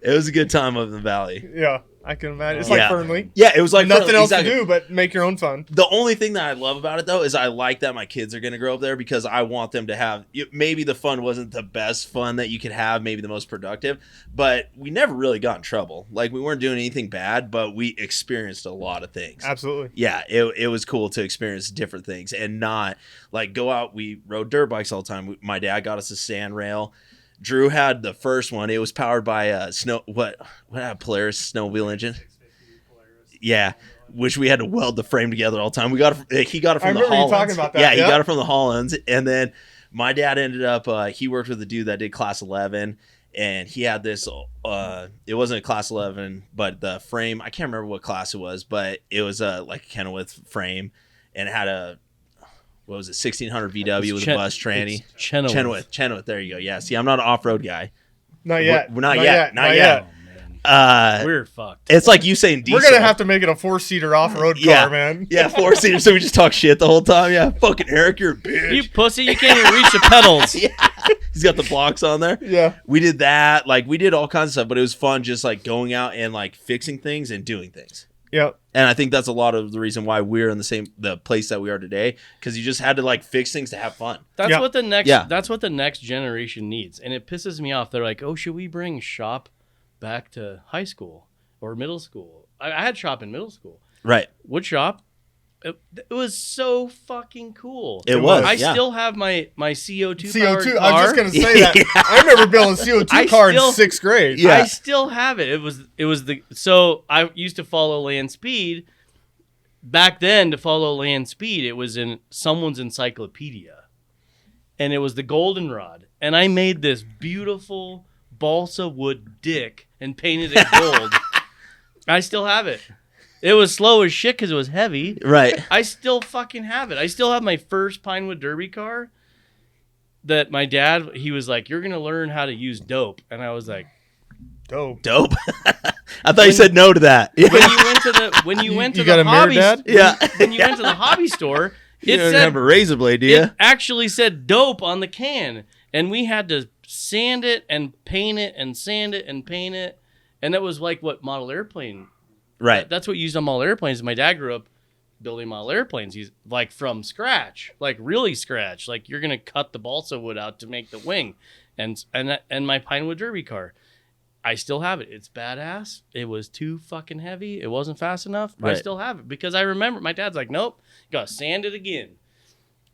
It was a good time up in the valley. Yeah, I can imagine. It's like Yeah. Fernley. Yeah, it was like Nothing else exactly. to do but make your own fun. The only thing that I love about it, though, is I like that my kids are going to grow up there because I want them to have – maybe the fun wasn't the best fun that you could have, maybe the most productive, but we never really got in trouble. Like, we weren't doing anything bad, but we experienced a lot of things. Absolutely. Yeah, it was cool to experience different things and not, like, go out. We rode dirt bikes all the time. My dad got us a sand rail. Drew had the first one. It was powered by a Polaris snowmobile engine. Yeah, which we had to weld the frame together all the time. He got it from the Hollands. I remember you talking about that. Yeah, he got it from the Hollands, and then my dad ended up. He worked with a dude that did Class 11, and he had this. It wasn't a Class 11, but the frame. I can't remember what class it was, but it was like a Kenilworth frame, and it had a. What was it? 1600 VW with a bus tranny. Chenoweth. There you go. Yeah. See, I'm not an off-road guy. Not yet. Not yet. We're fucked. It's like you saying diesel. We're gonna have to make it a 4-seater off-road car, man. Yeah, 4-seater. So we just talk shit the whole time. Yeah, fucking Eric, you're a bitch. You pussy, you can't even reach the pedals. Yeah, he's got the blocks on there. Yeah, we did that. Like we did all kinds of stuff, but it was fun just like going out and like fixing things and doing things. Yep. And I think that's a lot of the reason why we're in the place that we are today, because you just had to like fix things to have fun. That's Yeah. what the next. Yeah. That's what the next generation needs, and it pisses me off. They're like, "Oh, should we bring shop back to high school or middle school?" I had shop in middle school. Right. Wood shop. It was so fucking cool. It was. I yeah. still have my CO2 CO2. powered car. I was just gonna say that. I remember building a CO2 car in 6th grade. Yeah. I still have it. It was the so I used to follow land speed. Back then, to follow land speed, it was in someone's encyclopedia, and it was the goldenrod. And I made this beautiful balsa wood dick and painted it gold. I still have it. It was slow as shit because it was heavy. Right. I still fucking have it. I still have my first Pinewood Derby car that my dad, he was like, "You're going to learn how to use dope." And I was like, Dope. I thought you said no to that. when you went to You got the a mirror, hobby, Dad? Yeah. when you went to the hobby store, You it don't said have a razor blade, do you? it actually said dope on the can, and we had to sand it and paint it and sand it and paint it, and that was like what model airplane. Right. That's what you used on model airplanes. My dad grew up building model airplanes. He's like from scratch, like really scratch. Like you're gonna cut the balsa wood out to make the wing, and my Pinewood Derby car. I still have it. It's badass. It was too fucking heavy. It wasn't fast enough. But Right. I still have it because I remember my dad's like, "Nope, you gotta sand it again."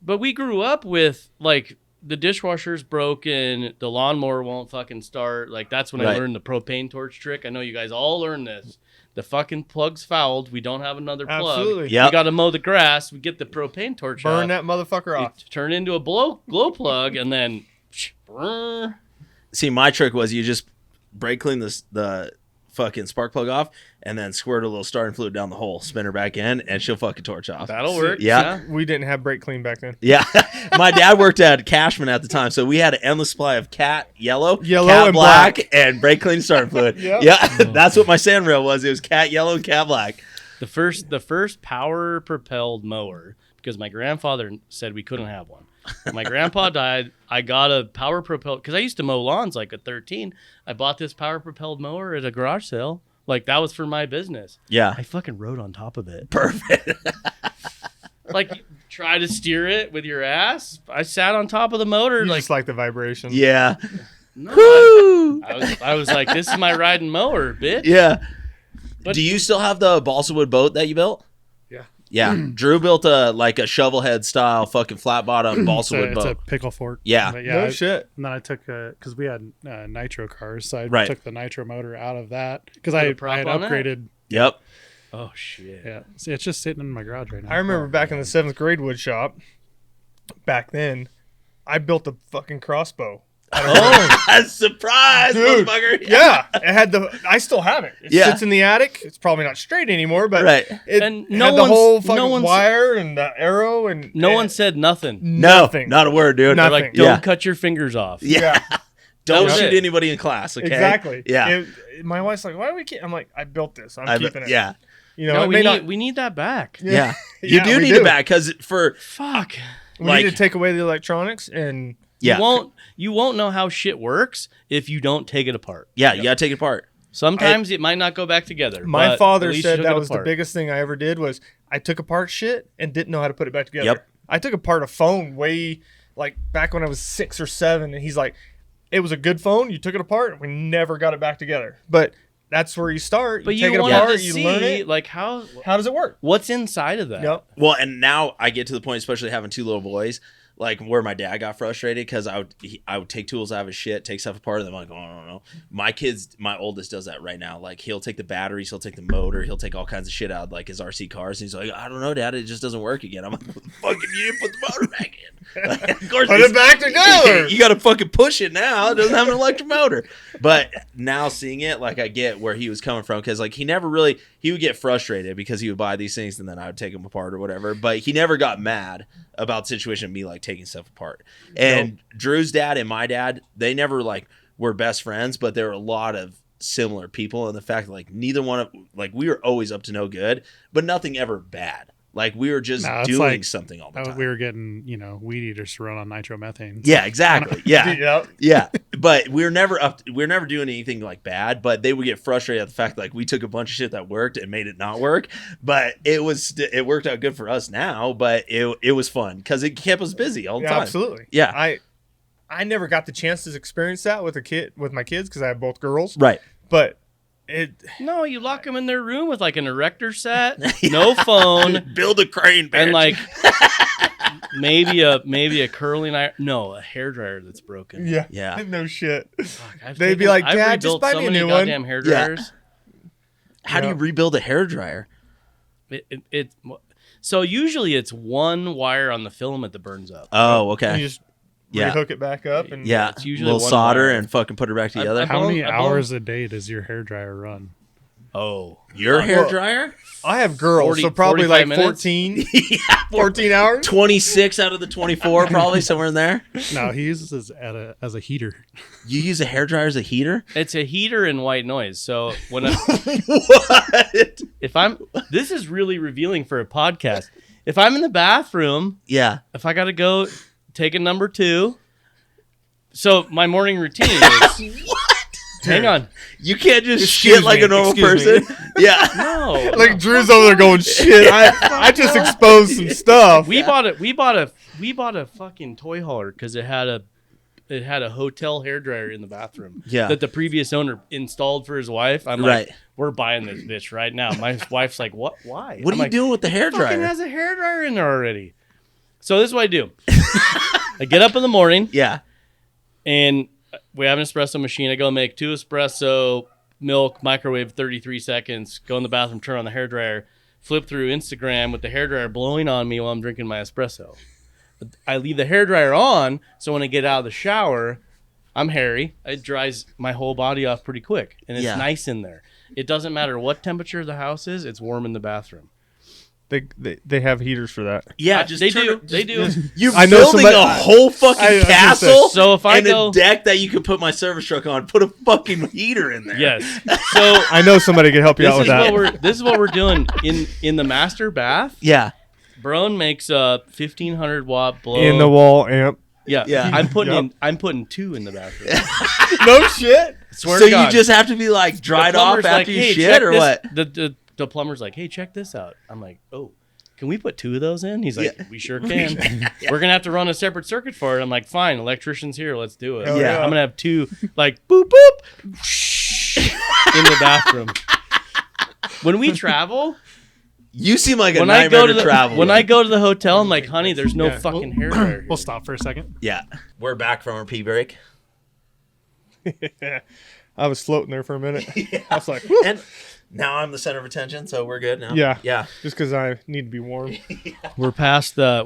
But we grew up with like the dishwasher's broken, the lawnmower won't fucking start. Like that's when I Right. learned the propane torch trick. I know you guys all learned this. The fucking plug's fouled. We don't have another plug. Absolutely. Yep. We got to mow the grass. We get the propane torch Burn off. that motherfucker off. You turn into a glow plug, and then See, my trick was you just brake clean the fucking spark plug off and then squirt a little starting fluid down the hole, spin her back in, and she'll fucking torch off. that'll work. Yeah. We didn't have brake clean back then. Yeah. My dad worked at Cashman at the time, so we had an endless supply of cat yellow, Yellow cat and black, and brake clean starting fluid. Yep. Yeah. That's what my sand rail was. It was cat yellow and cat black. The first power propelled mower, because my grandfather said we couldn't have one. When my grandpa died, I got a power propelled, because I used to mow lawns like at 13. I bought this power propelled mower at a garage sale. Like that was for my business. Yeah. I fucking rode on top of it. Perfect. Like try to steer it with your ass. I sat on top of the motor. You Like just like the vibration. Yeah. no, Woo! I was like, this is my riding mower, bitch. Yeah. But- Do you still have the balsa wood boat that you built? Yeah. Yeah. Drew built a shovel head style fucking flat bottom balsa wood It's a boat. pickle fork. Yeah. But No I- shit. And then I took because we had nitro cars, so I Right. took the nitro motor out of that because Put I a prop had on it? upgraded. Yep. Oh shit. Yeah, see, it's just sitting in my garage right now. I remember back in the 7th grade wood shop, back then, I built a fucking crossbow. Oh, surprise, Dude, motherfucker. Yeah, it had I still have it. It Yeah. sits in the attic. It's probably not straight anymore, but Right. it And had no the one's- whole no fucking one's- wire and the arrow and No one said nothing. No, nothing. not a word, dude. Nothing. Like, don't Yeah. cut your fingers off. Yeah. Yeah, Don't was shoot it. anybody in class, okay? exactly. Yeah. My wife's like, "Why do we keep?" I'm like, "I built this. I'm keeping it." Yeah. You know, No, it may not. we need that back. Yeah. You Yeah, do we need do. it back because for Fuck. We like- need to take away the electronics and yeah. You won't know how shit works if you don't take it apart. Yeah, you gotta take it apart. Sometimes it might not go back together. my but at father least you said took that it was the apart. biggest thing I ever did was I took apart shit and didn't know how to put it back together. Yep. I took apart a phone way like back when I was 6 or 7 and he's like, "It was a good phone, you took it apart and we never got it back together." But that's where you start. But you take you it wanted apart, to you see learn it. like how How does it work? what's inside of that. Yep. Well, and now I get to the point, especially having two little boys, like where my dad got frustrated because I would take tools out of his shit, take stuff apart, and I'm like, oh, no. My oldest does that right now. Like he'll take the batteries, he'll take the motor, he'll take all kinds of shit out of like his RC cars, and he's like, I don't know, Dad, it just doesn't work again. I'm like, fucking, you didn't put the motor back in. Like, of course, Put it back together. You got to fucking push it now. It doesn't have an electric motor. But now seeing it, like I get where he was coming from because like he would get frustrated because he would buy these things and then I would take them apart or whatever. But he never got mad about the situation of me like taking stuff apart. And Drew's dad and my dad, they never like were best friends, but there were a lot of similar people in the fact that like neither one of like we were always up to no good, but nothing ever bad. Like we were just No, it's doing like- something all the time. We were getting, weed eaters to run on nitromethane. Yeah, exactly. Yeah. Yep. Yeah, but we were never doing anything like bad. But they would get frustrated at the fact like we took a bunch of shit that worked and made it not work. But it worked out good for us now. But it was fun because it kept us busy all the time. Absolutely. Yeah. I never got the chance to experience that with my kids because I have both girls. Right. But No, you lock them in their room with like an erector set, no phone, Build a crane, bitch. and like maybe a curling iron. No, a hairdryer that's broken. yeah, Yeah. no shit. I've They'd be like, I've "Dad, just rebuilt buy so me a many new one." goddamn hairdryers. How do you rebuild a hairdryer? So usually it's one wire on the filament that burns up. Oh, okay. You just Yeah. hook it back up and Yeah, It's usually a little one solder wire. and fucking put it back together. I How many blown- hours a day does your hairdryer run? Oh, Your Well, hairdryer? I have girls, 40 so probably 45 like minutes? 14, Yeah, 14 hours. 26 out of the 24, probably somewhere in there. No, he uses it as a heater. You use a hairdryer as a heater? it's a heater and white noise. So when What? this is really revealing for a podcast. If I'm in the bathroom, Yeah. if I got to go take a number 2, so my morning routine is. Hang on. You can't just Excuse shit like me, a normal excuse person. Yeah. No. Like Drew's over there going, "Shit, I just exposed some stuff." We bought a fucking toy hauler because it had a hotel hairdryer in the bathroom. Yeah. That the previous owner installed for his wife. I'm Right. like, we're buying this bitch right now. My wife's like, what? Why? What I'm are you like, doing with the fucking hairdryer? has a hairdryer in there already. So this is what I do. I get up in the morning Yeah. and we have an espresso machine. I go make 2 espresso, milk, microwave 33 seconds, go in the bathroom, turn on the hairdryer, flip through Instagram with the hairdryer blowing on me while I'm drinking my espresso. I leave the hairdryer on, so when I get out of the shower, I'm hairy. It dries my whole body off pretty quick, and it's Yeah. nice in there. It doesn't matter what temperature the house is, it's warm in the bathroom. They have heaters for that. Yeah, just They turn do. it- They do. You're I know building somebody- a whole fucking I was gonna say, castle so if I and go- a deck that you could put my service truck on. Put a fucking heater in there. Yes. So I know somebody could help you out with that. this is what we're doing in the master bath. Yeah. Brone makes a 1500 watt blow In the wall amp. Yeah, Yeah. I'm putting Yep. I'm putting 2 in the bathroom. No shit. Swear So to God. you just have to be like dried The off plumber's after like, you "Hey, shit check or this." what? The plumber's like, hey, check this out. I'm like, oh, can we put 2 of those in? He's like, Yeah. we sure can. We're gonna have to run a separate circuit for it. I'm like, fine, electrician's here, let's do it. Hell yeah. I'm gonna have 2 like boop boop in the bathroom. When we travel, You seem like a when I nightmare go to to the travel. when with. I go to the hotel, I'm like, honey, there's no Yeah. fucking hair dryer. We'll stop for a second. Yeah. We're back from our pee break. I was floating there for a minute. Yeah. I was like, "Whew." And now I'm the center of attention, so we're good now. Yeah. Yeah. Just because I need to be warm. We're past the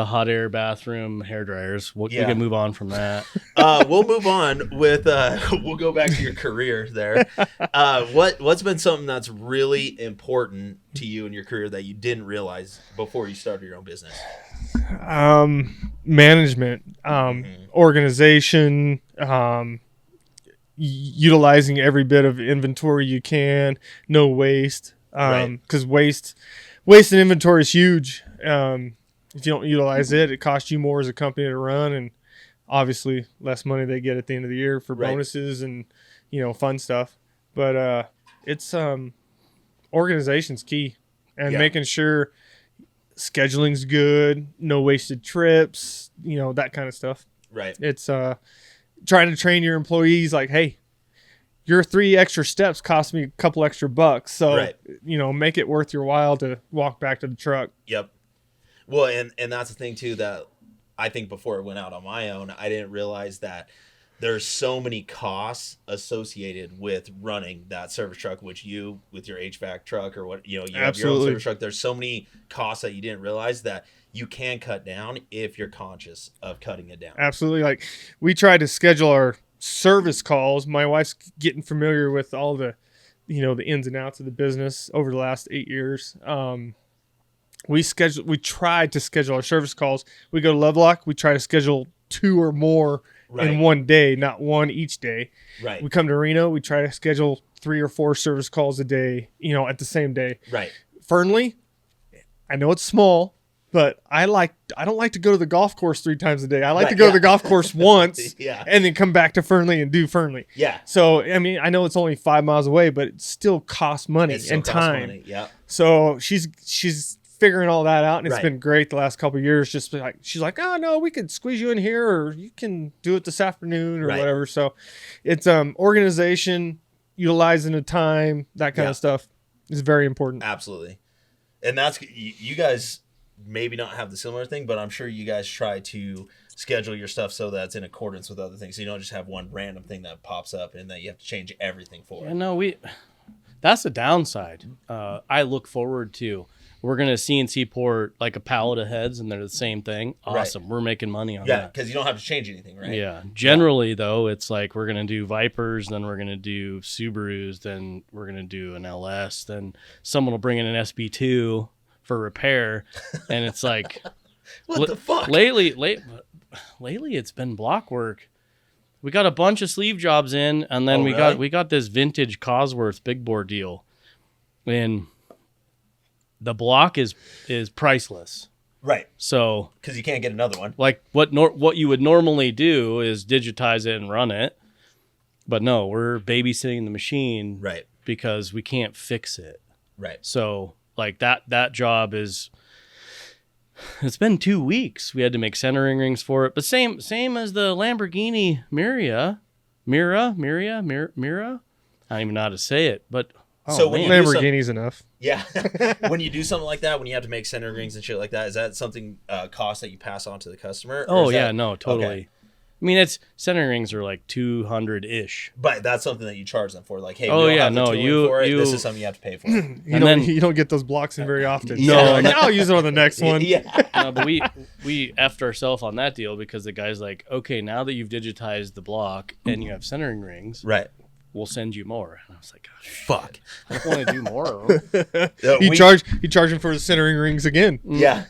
hot air bathroom hair dryers. We Yeah. can move on from that. We'll move on with we'll go back to your career there. What's been something that's really important to you in your career that you didn't realize before you started your own business? Management, organization, utilizing every bit of inventory you can, no waste. Right. Because waste in inventory is huge. If you don't utilize it, it costs you more as a company to run, and obviously less money they get at the end of the year for Right. bonuses and fun stuff. But it's organization's key, and Yeah. making sure scheduling's good, no wasted trips, that kind of stuff. Right. It's trying to train your employees like, hey, your 3 extra steps cost me a couple extra bucks, so Right. make it worth your while to walk back to the truck. Yep. Well, and that's the thing too that I think before I went out on my own, I didn't realize that there's so many costs associated with running that service truck, which you with your HVAC truck or what you have your own Absolutely. service truck. There's so many costs that you didn't realize that you can cut down if you're conscious of cutting it down. Absolutely. Like, we try to schedule our service calls. My wife's getting familiar with all the ins and outs of the business over the last 8 years. We tried to schedule our service calls. We go to Lovelock, we try to schedule 2 or more Right. in one day, not one each day. Right. We come to Reno, we try to schedule 3 or 4 service calls a day, at the same day. Right. Fernley, I know it's small, but I don't like to go to the golf course 3 times a day. I like Right, to go yeah. to the golf course once Yeah. and then come back to Fernley and do Fernley. Yeah. So, I mean, I know it's only 5 miles away, but it still costs money It still and costs time. money. Yeah. So she's figuring all that out, and it's Right. been great the last couple of years. Just like she's like, oh no, we could squeeze you in here, or you can do it this afternoon, or Right. whatever. So it's organization, utilizing the time, that kind Yeah. of stuff is very important. Absolutely. And that's you guys maybe not have the similar thing, but I'm sure you guys try to schedule your stuff so that it's in accordance with other things. So you don't just have one random thing that pops up and that you have to change everything for. Yeah, no, that's the downside. I look forward to. We're gonna CNC port like a pallet of heads, and they're the same thing. Awesome, We're making money on Yeah, that. because you don't have to change anything, right? Yeah. Generally, though, it's like we're gonna do Vipers, then we're gonna do Subarus, then we're gonna do an LS, then someone will bring in an SB2 for repair, and it's like, What the fuck? Lately, it's been block work. We got a bunch of sleeve jobs in, and then we got this vintage Cosworth big bore deal, and the block is priceless. Right. So Because you can't get another one. like what you would normally do is digitize it and run it, but no, we're babysitting the machine, Right. because we can't fix it. Right. So like that job is. It's been 2 weeks. We had to make centering rings for it, but same as the Lamborghini Mira. I don't even know how to say it, but So when man. you do Lamborghini's enough. Yeah. When you do something like that, when you have to make center rings and shit like that, is that something cost that you pass on to the customer? Or Oh is yeah, that- no, totally. Okay. I mean, it's centering rings are like 200-ish. But that's something that you charge them for. Like, hey, Oh, we don't yeah, have the no, tooling for it. This you- is something you have to pay for. You don't get those blocks in very often. No, So, like, no. I'll use it on the next one. Yeah. No, but we effed ourselves on that deal because the guy's like, okay, now that you've digitized the block and you have centering rings, Right. we'll send you more. And I was like, gosh, Fuck. I don't want to do more of them. You charge him for the centering rings again. Yeah.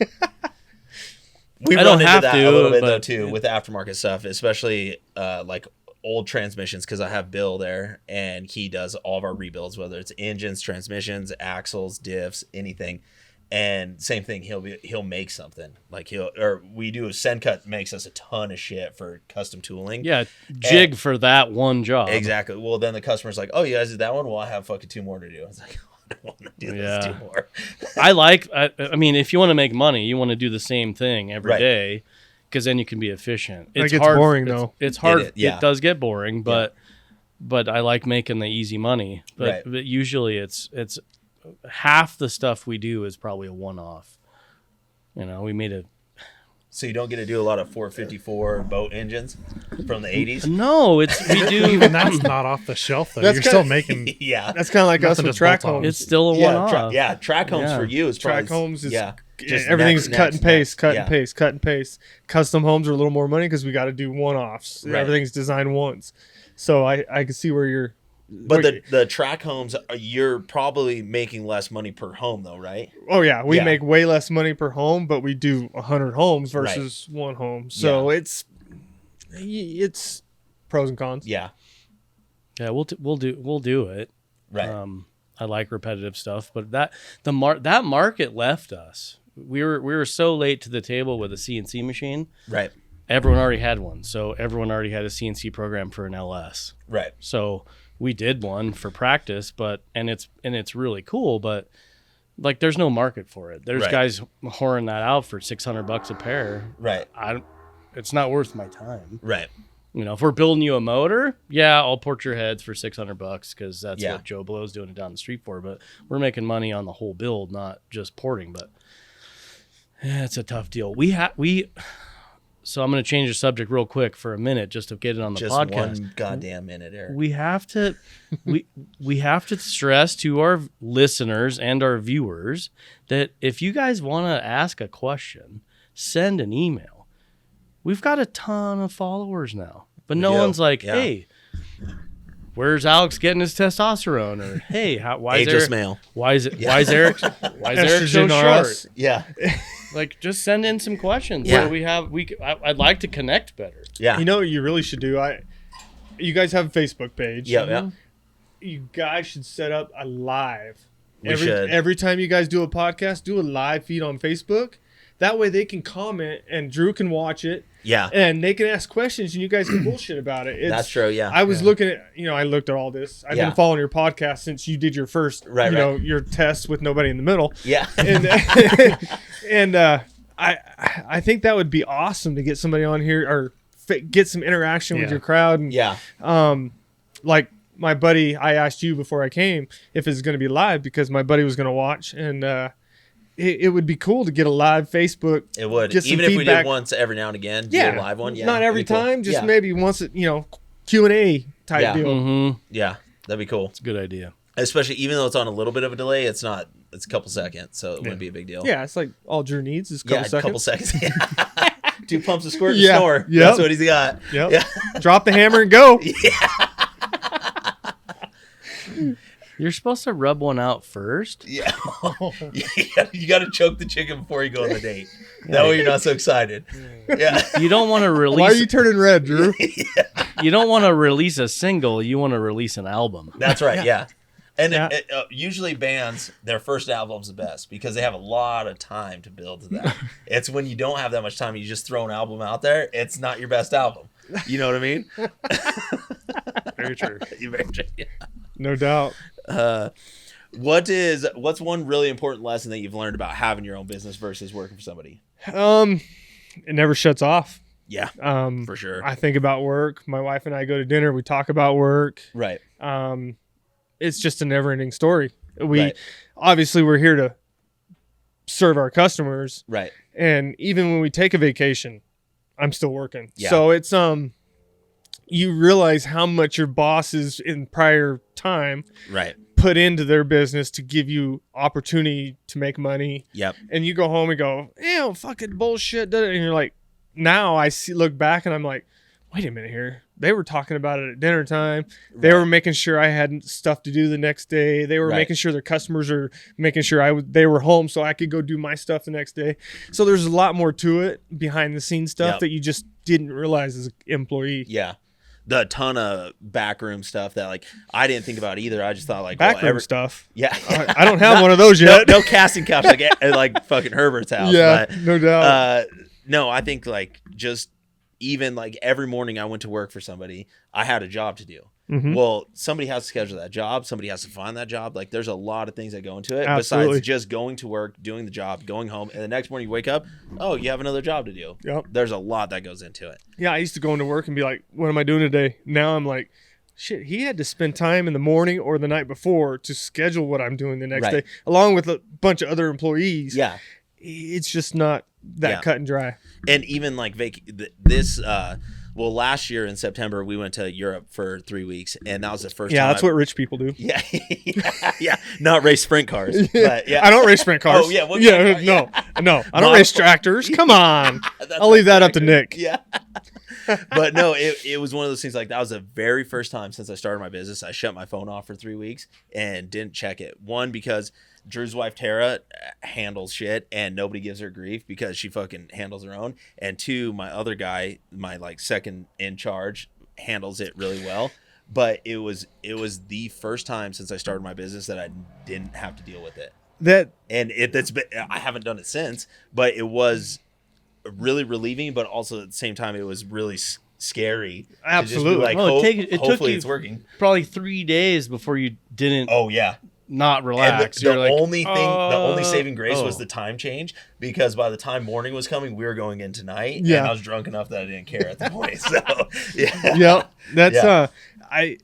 We I run don't into have that to, a little bit though but too with the aftermarket stuff, especially like old transmissions, because I have Bill there and he does all of our rebuilds, whether it's engines, transmissions, axles, diffs, anything. And same thing, he'll make something like we do a Send Cut makes us a ton of shit for custom tooling. Yeah, jig for that one job. Exactly. Well, then the customer's like, "Oh, you guys did that one? Well, I have fucking 2 more to do." I was like, "I don't want to do this 2 more." I mean, if you want to make money, you want to do the same thing every Right. day, because then you can be efficient. That It's gets hard, boring, though. It's hard. Yeah. It does get boring, but I like making the easy money. Right. But usually it's half the stuff we do is probably a one-off. You know, we made a. So you don't get to do a lot of 454 boat engines from the 80s. No, we do. Even that's not off the shelf though. That's You're kinda- still making. Yeah. That's kind of like us Nothing with just track bolt on. homes. It's still a one-off. Track homes Yeah. for you is probably Track homes is just everything's next, cut next, and paste, next. cut Yeah. and paste, cut and paste. Custom homes are a little more money because we got to do one-offs. Right. Everything's designed once. So I can see where you're. But the track homes, you're probably making less money per home though, right? Oh yeah, we Yeah. make way less money per home, but we do 100 homes versus one home. So it's pros and cons. Yeah. Yeah, we'll do it. Right. I like repetitive stuff, but that market left us. We were so late to the table with a CNC machine. Right. Everyone already had one, so everyone already had a CNC program for an LS. Right. So we did one for practice, and it's really cool, but like there's no market for it. There's Right. guys whoring that out for $600 a pair. Right. It's not worth my time. Right. You know, if we're building you a motor, yeah, I'll port your heads for $600 because that's Yeah. what Joe Blow's doing it down the street for. But we're making money on the whole build, not just porting. But yeah, it's a tough deal. So I'm going to change the subject real quick for a minute just to get it on the Just podcast. one goddamn minute, Eric. We have to we have to stress to our listeners and our viewers that if you guys want to ask a question, send an email. We've got a ton of followers now, but no do. one's like, Yeah. "Hey, where's Alex getting his testosterone?" Or, "Hey, why is Ageless Eric, male. why is Eric so Estrogen short?" RS. Yeah. Like, just send in some questions. Yeah. So I'd like to connect better. Yeah. You know what you really should do? You guys have a Facebook page. Yeah. Yeah. You guys should set up a live Every time you guys do a podcast, do a live feed on Facebook. That way they can comment and Drew can watch it. Yeah. And they can ask questions and you guys can bullshit about it. That's true, yeah. I was looking at, I looked at all this. I've been following your podcast since you did your first, your test with nobody in the middle. Yeah. And I think that would be awesome to get somebody on here or get some interaction with your crowd. And, like my buddy, I asked you before I came if it's going to be live because my buddy was going to watch and, it would be cool to get a live Facebook. It would. Even if we did once every now and again, do a live one. Yeah. Not every time, just maybe once, Q&A type deal. Mm-hmm. Yeah, that'd be cool. It's a good idea. Especially even though it's on a little bit of a delay, it's a couple seconds, so it wouldn't be a big deal. Yeah, it's like all Drew needs is a couple seconds. Two pumps of squirt and snore. Yep. That's what he's got. Yep. Yeah. Drop the hammer and go. You're supposed to rub one out first. Yeah. You got to choke the chicken before you go on the date. That way you're not so excited. Yeah. You don't want to release. Why are you turning red, Drew? You don't want to release a single. You want to release an album. That's right. Yeah. And usually bands, their first album's the best because they have a lot of time to build to that. It's when you don't have that much time, you just throw an album out there. It's not your best album. You know what I mean? Very true. Very true. Yeah. No doubt. What's one really important lesson that you've learned about having your own business versus working for somebody? It never shuts off. Yeah. For sure. I think about work. My wife and I go to dinner. We talk about work. Right. It's just a never-ending story. Obviously we're here to serve our customers. Right. And even when we take a vacation, I'm still working. Yeah. So it's you realize how much your bosses in prior time put into their business to give you opportunity to make money. Yep. And you go home and go, fucking bullshit. And you're like, now I look back and I'm like, wait a minute here. They were talking about it at dinner time. They were making sure I had stuff to do the next day. They were making sure their customers are making sure they were home so I could go do my stuff the next day. So there's a lot more to it behind the scenes stuff that you just didn't realize as an employee. Yeah. The ton of backroom stuff that I didn't think about either. I just thought backroom stuff. Yeah. I don't have one of those yet. No casting couch like fucking Herbert's house. Yeah, but, no doubt. No, I think just even every morning I went to work for somebody, I had a job to do. Mm-hmm. Well, somebody has to schedule that job. Somebody has to find that job. There's a lot of things that go into it besides just going to work, doing the job, going home, and the next morning you wake up, you have another job to do. Yep. There's a lot that goes into it. Yeah, I used to go into work and be like, what am I doing today? Now I'm like, shit, he had to spend time in the morning or the night before to schedule what I'm doing the next day, along with a bunch of other employees. Yeah. It's just not that cut and dry. And even last year in September, we went to Europe for 3 weeks, and that was the first time. Yeah, that's what rich people do. Yeah. Yeah. Not race sprint cars. But yeah. I don't race sprint cars. Oh, yeah. No. I don't race tractors. Come on. I'll leave that up to Nick. Yeah. But no, it was one of those things that was the very first time since I started my business. I shut my phone off for 3 weeks and didn't check it. One, because Drew's wife, Tara, handles shit and nobody gives her grief because she fucking handles her own. And two, my other guy, my second in charge, handles it really well. But it was the first time since I started my business that I didn't have to deal with it. I haven't done it since, but it was really relieving, but also at the same time it was really scary. Absolutely. Hopefully it's working. Probably 3 days before you didn't. Oh yeah. Not relax. The only saving grace was the time change, because by the time morning was coming, we were going in tonight, and I was drunk enough that I didn't care at the point. So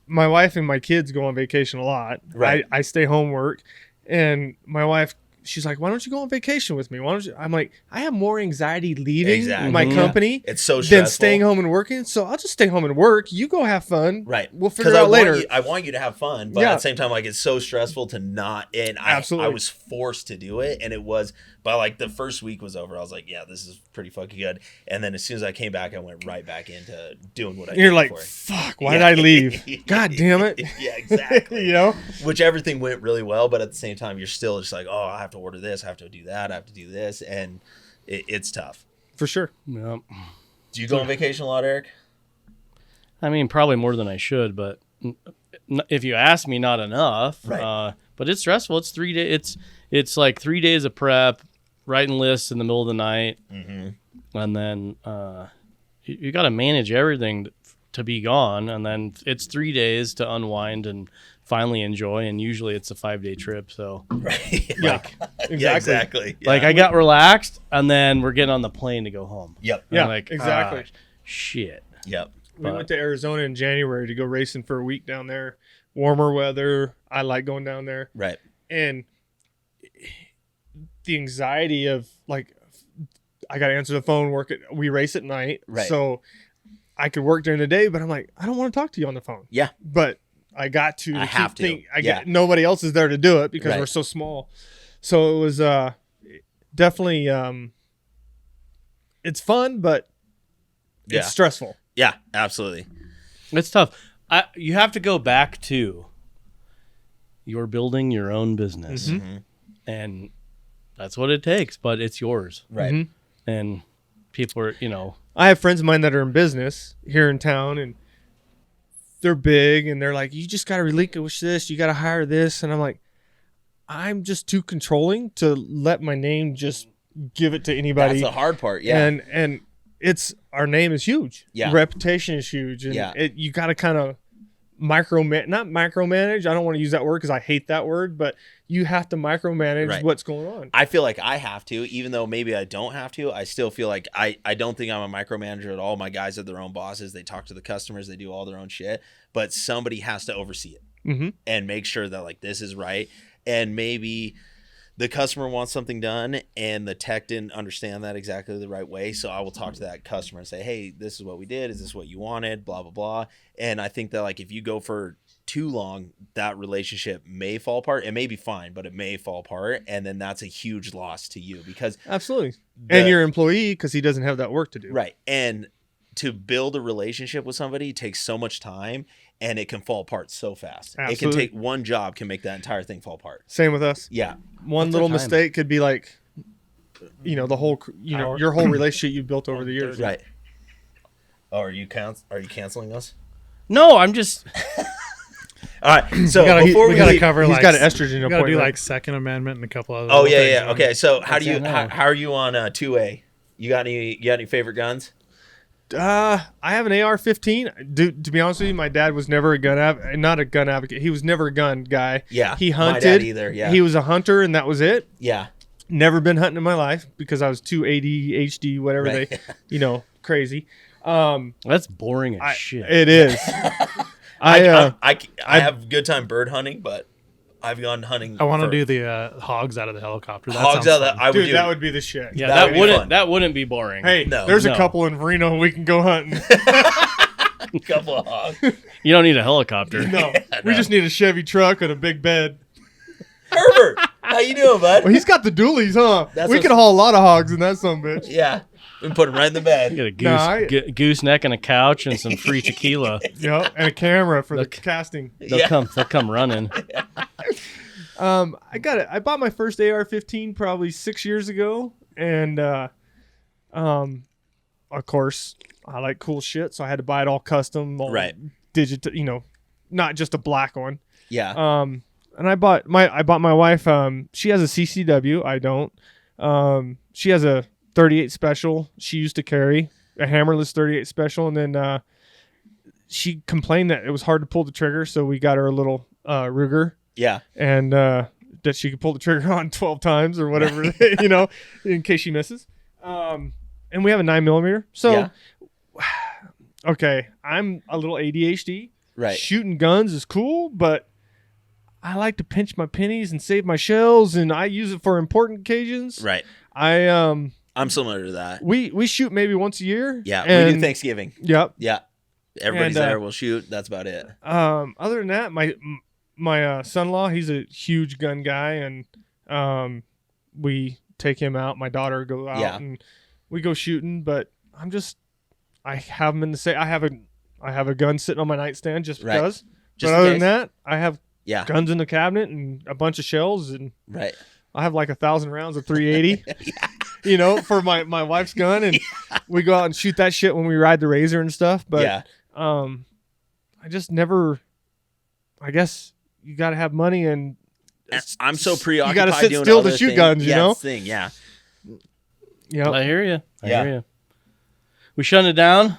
my wife and my kids go on vacation a lot. Right. I stay home work, and my wife, she's like, why don't you go on vacation with me? I'm like, I have more anxiety leaving my company it's so stressful than staying home and working. So I'll just stay home and work. You go have fun. Right. We'll figure it out later. I want you to have fun, but at the same time, it's so stressful to not. And I was forced to do it, and it was by the first week was over. I was like, yeah, this is pretty fucking good. And then as soon as I came back, I went right back into doing what I did. You're like, fuck, why did I leave? God damn it. Yeah, exactly. Which everything went really well, but at the same time, you're still just like, oh, I have to order this, I have to do that, I have to do this, and it's tough. For sure. Yep. Do you go on vacation a lot, Eric? I mean, probably more than I should, but if you ask me, not enough. Right. but it's stressful. It's 3 days. It's like 3 days of prep, writing lists in the middle of the night, and then you got to manage everything to be gone, and then it's 3 days to unwind and finally enjoy. And usually it's a 5-day trip. So Right. Exactly. Yeah. like I got relaxed, and then we're getting on the plane to go home. Yep. And I'm Yeah, like, exactly. Shit. Yep. We went to Arizona in January to go racing for a week down there. Warmer weather. I like going down there. Right. And the anxiety of like, I got to answer the phone, we race at night. Right. So I could work during the day, but I'm like, I don't want to talk to you on the phone. Yeah. But I got to. I have to. Nobody else is there to do it because Right. we're so small. So it was definitely, it's fun, but it's stressful. Yeah, absolutely. It's tough. You have to go back to you're building your own business, and that's what it takes. But it's yours, Right. Mhm. and people are, I have friends of mine that are in business here in town, and they're big, and they're like, you just got to relinquish this. You got to hire this. And I'm like, I'm just too controlling to let my name just give it to anybody. That's the hard part. Yeah. And it's, our name is huge. Yeah. Reputation is huge. And you got to kind of not micromanage. I don't want to use that word because I hate that word, but you have to micromanage what's going on. I feel like I have to, even though maybe I don't have to. I still feel like I don't think I'm a micromanager at all. My guys are their own bosses. They talk to the customers. They do all their own shit. But somebody has to oversee it and make sure that like this is right. And maybe the customer wants something done and the tech didn't understand that exactly the right way. So I will talk to that customer and say, hey, this is what we did. Is this what you wanted? Blah, blah, blah. And I think that like if you go for too long, that relationship may fall apart. It may be fine, but it may fall apart. And then that's a huge loss to you because Absolutely. And your employee, because he doesn't have that work to do. Right. And to build a relationship with somebody takes so much time and it can fall apart so fast. Absolutely. It can take one job can make that entire thing fall apart. Same with us. Yeah. One little mistake could be like, the whole, your whole relationship you've built over the years. Right. Oh, are you canceling us? No, I'm just. All right. So we gotta cover he's like got an estrogen we gotta appointment. do like Second Amendment and a couple other. Oh little yeah, things. yeah. Okay. So how are you on 2A? You got any favorite guns? I have an AR-15. To be honest with you, my dad was never not a gun advocate. He was never a gun guy. Yeah. He hunted. My dad either. Yeah. He was a hunter, and that was it. Yeah. Never been hunting in my life because I was too ADHD, whatever Right. they, crazy. That's boring as shit. It is. I have a good time bird hunting, but I've gone hunting. I want to do the hogs out of the helicopter. That hogs sounds out of fun. the. I would Dude, do. that would be the shit. Yeah, That would be fun. that wouldn't be boring. Hey, No. there's a No. couple in Reno we can go hunting. a couple of hogs. You don't need a helicopter. No, we just need a Chevy truck and a big bed. Herbert, how you doing, bud? Well, he's got the dualies, huh? That's We what- could haul a lot of hogs in that son bitch. Yeah. We put him right in the bed. You got a goose, gooseneck and a couch and some free tequila. Yep, and a camera for the casting. They'll come running. I got it. I bought my first AR-15 probably 6 years ago, and of course I like cool shit, so I had to buy it all custom, all Right. digital, not just a black one. Yeah. And I bought my wife. She has a CCW. I don't. She has a 38 special. She used to carry a hammerless 38 special, and then she complained that it was hard to pull the trigger, so we got her a little Ruger. Yeah. And that she could pull the trigger on 12 times or whatever, in case she misses. And we have a 9mm. So, okay, I'm a little ADHD. Right. Shooting guns is cool, but I like to pinch my pennies and save my shells, and I use it for important occasions. Right. I'm similar to that. We shoot maybe once a year. Yeah. We do Thanksgiving. Yep. Yeah. Everybody's And, there. We'll shoot. That's about it. Other than that, my son-in-law, he's a huge gun guy, and we take him out. My daughter go out and we go shooting, but I have him in the I have a gun sitting on my nightstand just because. Just but in other case. than that, I have guns in the cabinet and a bunch of shells, and I have like 1,000 rounds of 380, for my wife's gun, and we go out and shoot that shit when we ride the Razor and stuff. But I just never. I guess you got to have money and I'm so preoccupied. You got to sit doing still to other shoot things. guns. You Yeah, know. it's the thing. Yeah. Yeah. I hear you. I Yeah. hear you. We shutting it down?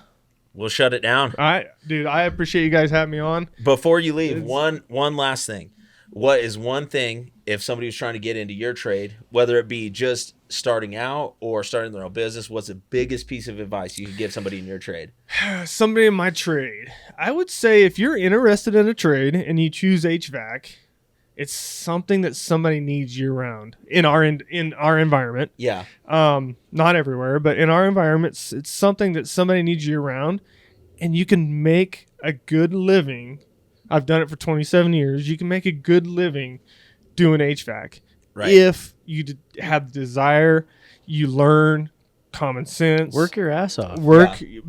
We'll shut it down. All right, dude. I appreciate you guys having me on. Before you leave, one last thing. What is one thing if somebody was trying to get into your trade, whether it be just starting out or starting their own business, what's the biggest piece of advice you could give somebody in your trade? Somebody in my trade, I would say if you're interested in a trade and you choose HVAC, it's something that somebody needs year round in our environment. Yeah. Not everywhere, but in our environment, it's something that somebody needs year round, and you can make a good living. I've done it for 27 years. You can make a good living doing HVAC. Right. If you have the desire, you learn common sense. Work your ass off.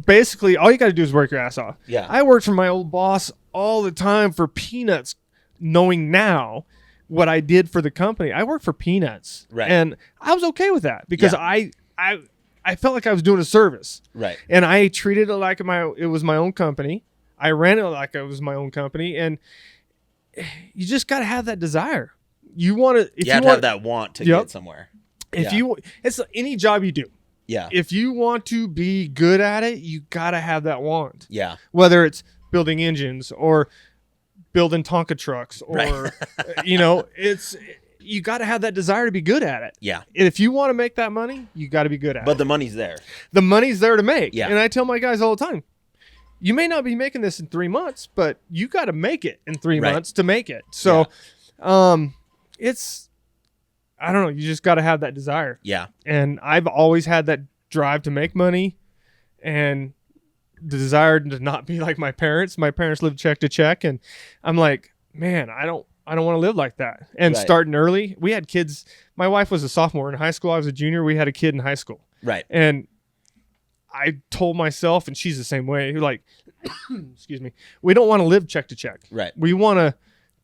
Basically, all you got to do is work your ass off. Yeah. I worked for my old boss all the time for peanuts, knowing now what I did for the company. I worked for peanuts. Right. And I was okay with that because I felt like I was doing a service. Right. And I treated it like it was my own company. I ran it like it was my own company, and you just got to have that desire. You want to. You have to have that want to get somewhere. It's any job you do. Yeah. If you want to be good at it, you got to have that want. Yeah. Whether it's building engines or building Tonka trucks, or you got to have that desire to be good at it. Yeah. And if you want to make that money, you got to be good at it. But the money's there. The money's there to make. Yeah. And I tell my guys all the time, you may not be making this in 3 months, but you got to make it in 3 months to make it. So, it's, I don't know, you just got to have that desire. Yeah. And I've always had that drive to make money and the desire to not be like my parents. My parents lived check to check, and I'm like, man, I don't want to live like that. And starting early, we had kids. My wife was a sophomore in high school. I was a junior. We had a kid in high school. Right. And I told myself, and she's the same way, like, excuse me, we don't want to live check to check. Right. We want to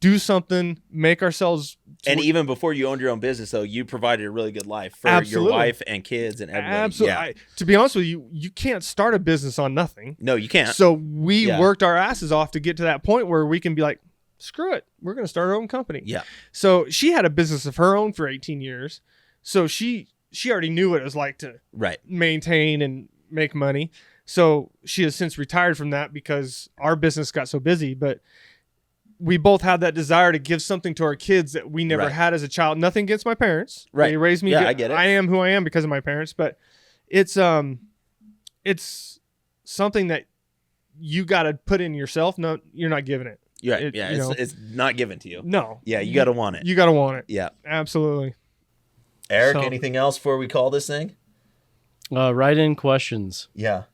do something, make ourselves. And even before you owned your own business, though, you provided a really good life for your wife and kids and everybody. Absolutely. Yeah. To be honest with you, you can't start a business on nothing. No, you can't. So we worked our asses off to get to that point where we can be like, screw it, we're going to start our own company. Yeah. So she had a business of her own for 18 years. So she already knew what it was like to maintain and make money. So she has since retired from that because our business got so busy. But we both had that desire to give something to our kids that we never had as a child. Nothing against my parents. Right. They raised me. Yeah, I get it. I am who I am because of my parents. But it's something that you got to put in yourself. No, you're not giving it. Yeah. It's not given to you. No. Yeah. You got to want it. You got to want it. Yeah. Absolutely. Eric, anything else before we call this thing? Write in questions. Yeah.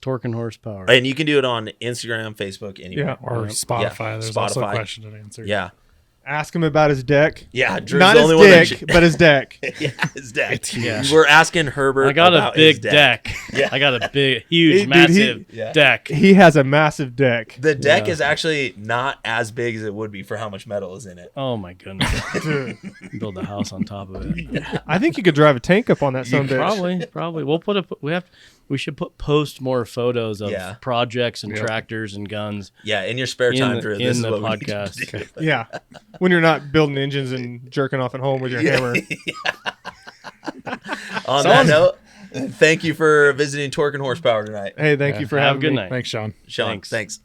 Torque and horsepower. And you can do it on Instagram, Facebook, anywhere. Yeah. Or Spotify. There's also a question and answer. Yeah. Ask him about his deck. Yeah. Drew's Not the his only dick, but his deck. Yeah, his deck. Yeah. We're asking Herbert. I got a about big his deck. Yeah. I got a big, huge, massive deck. He has a massive deck. The deck is actually not as big as it would be for how much metal is in it. Oh my goodness. Dude, Build a house on top of it. I think you could drive a tank up on that someday. Probably. We should post more photos of projects and tractors and guns. Yeah, in your spare time, Drew. This is the what we need to podcast. do. Yeah. When you're not building engines and jerking off at home with your hammer. On that note, thank you for visiting Torque and Horsepower tonight. Hey, thank you for Have having a good me. night. Thanks, Shawn. Shawn, thanks.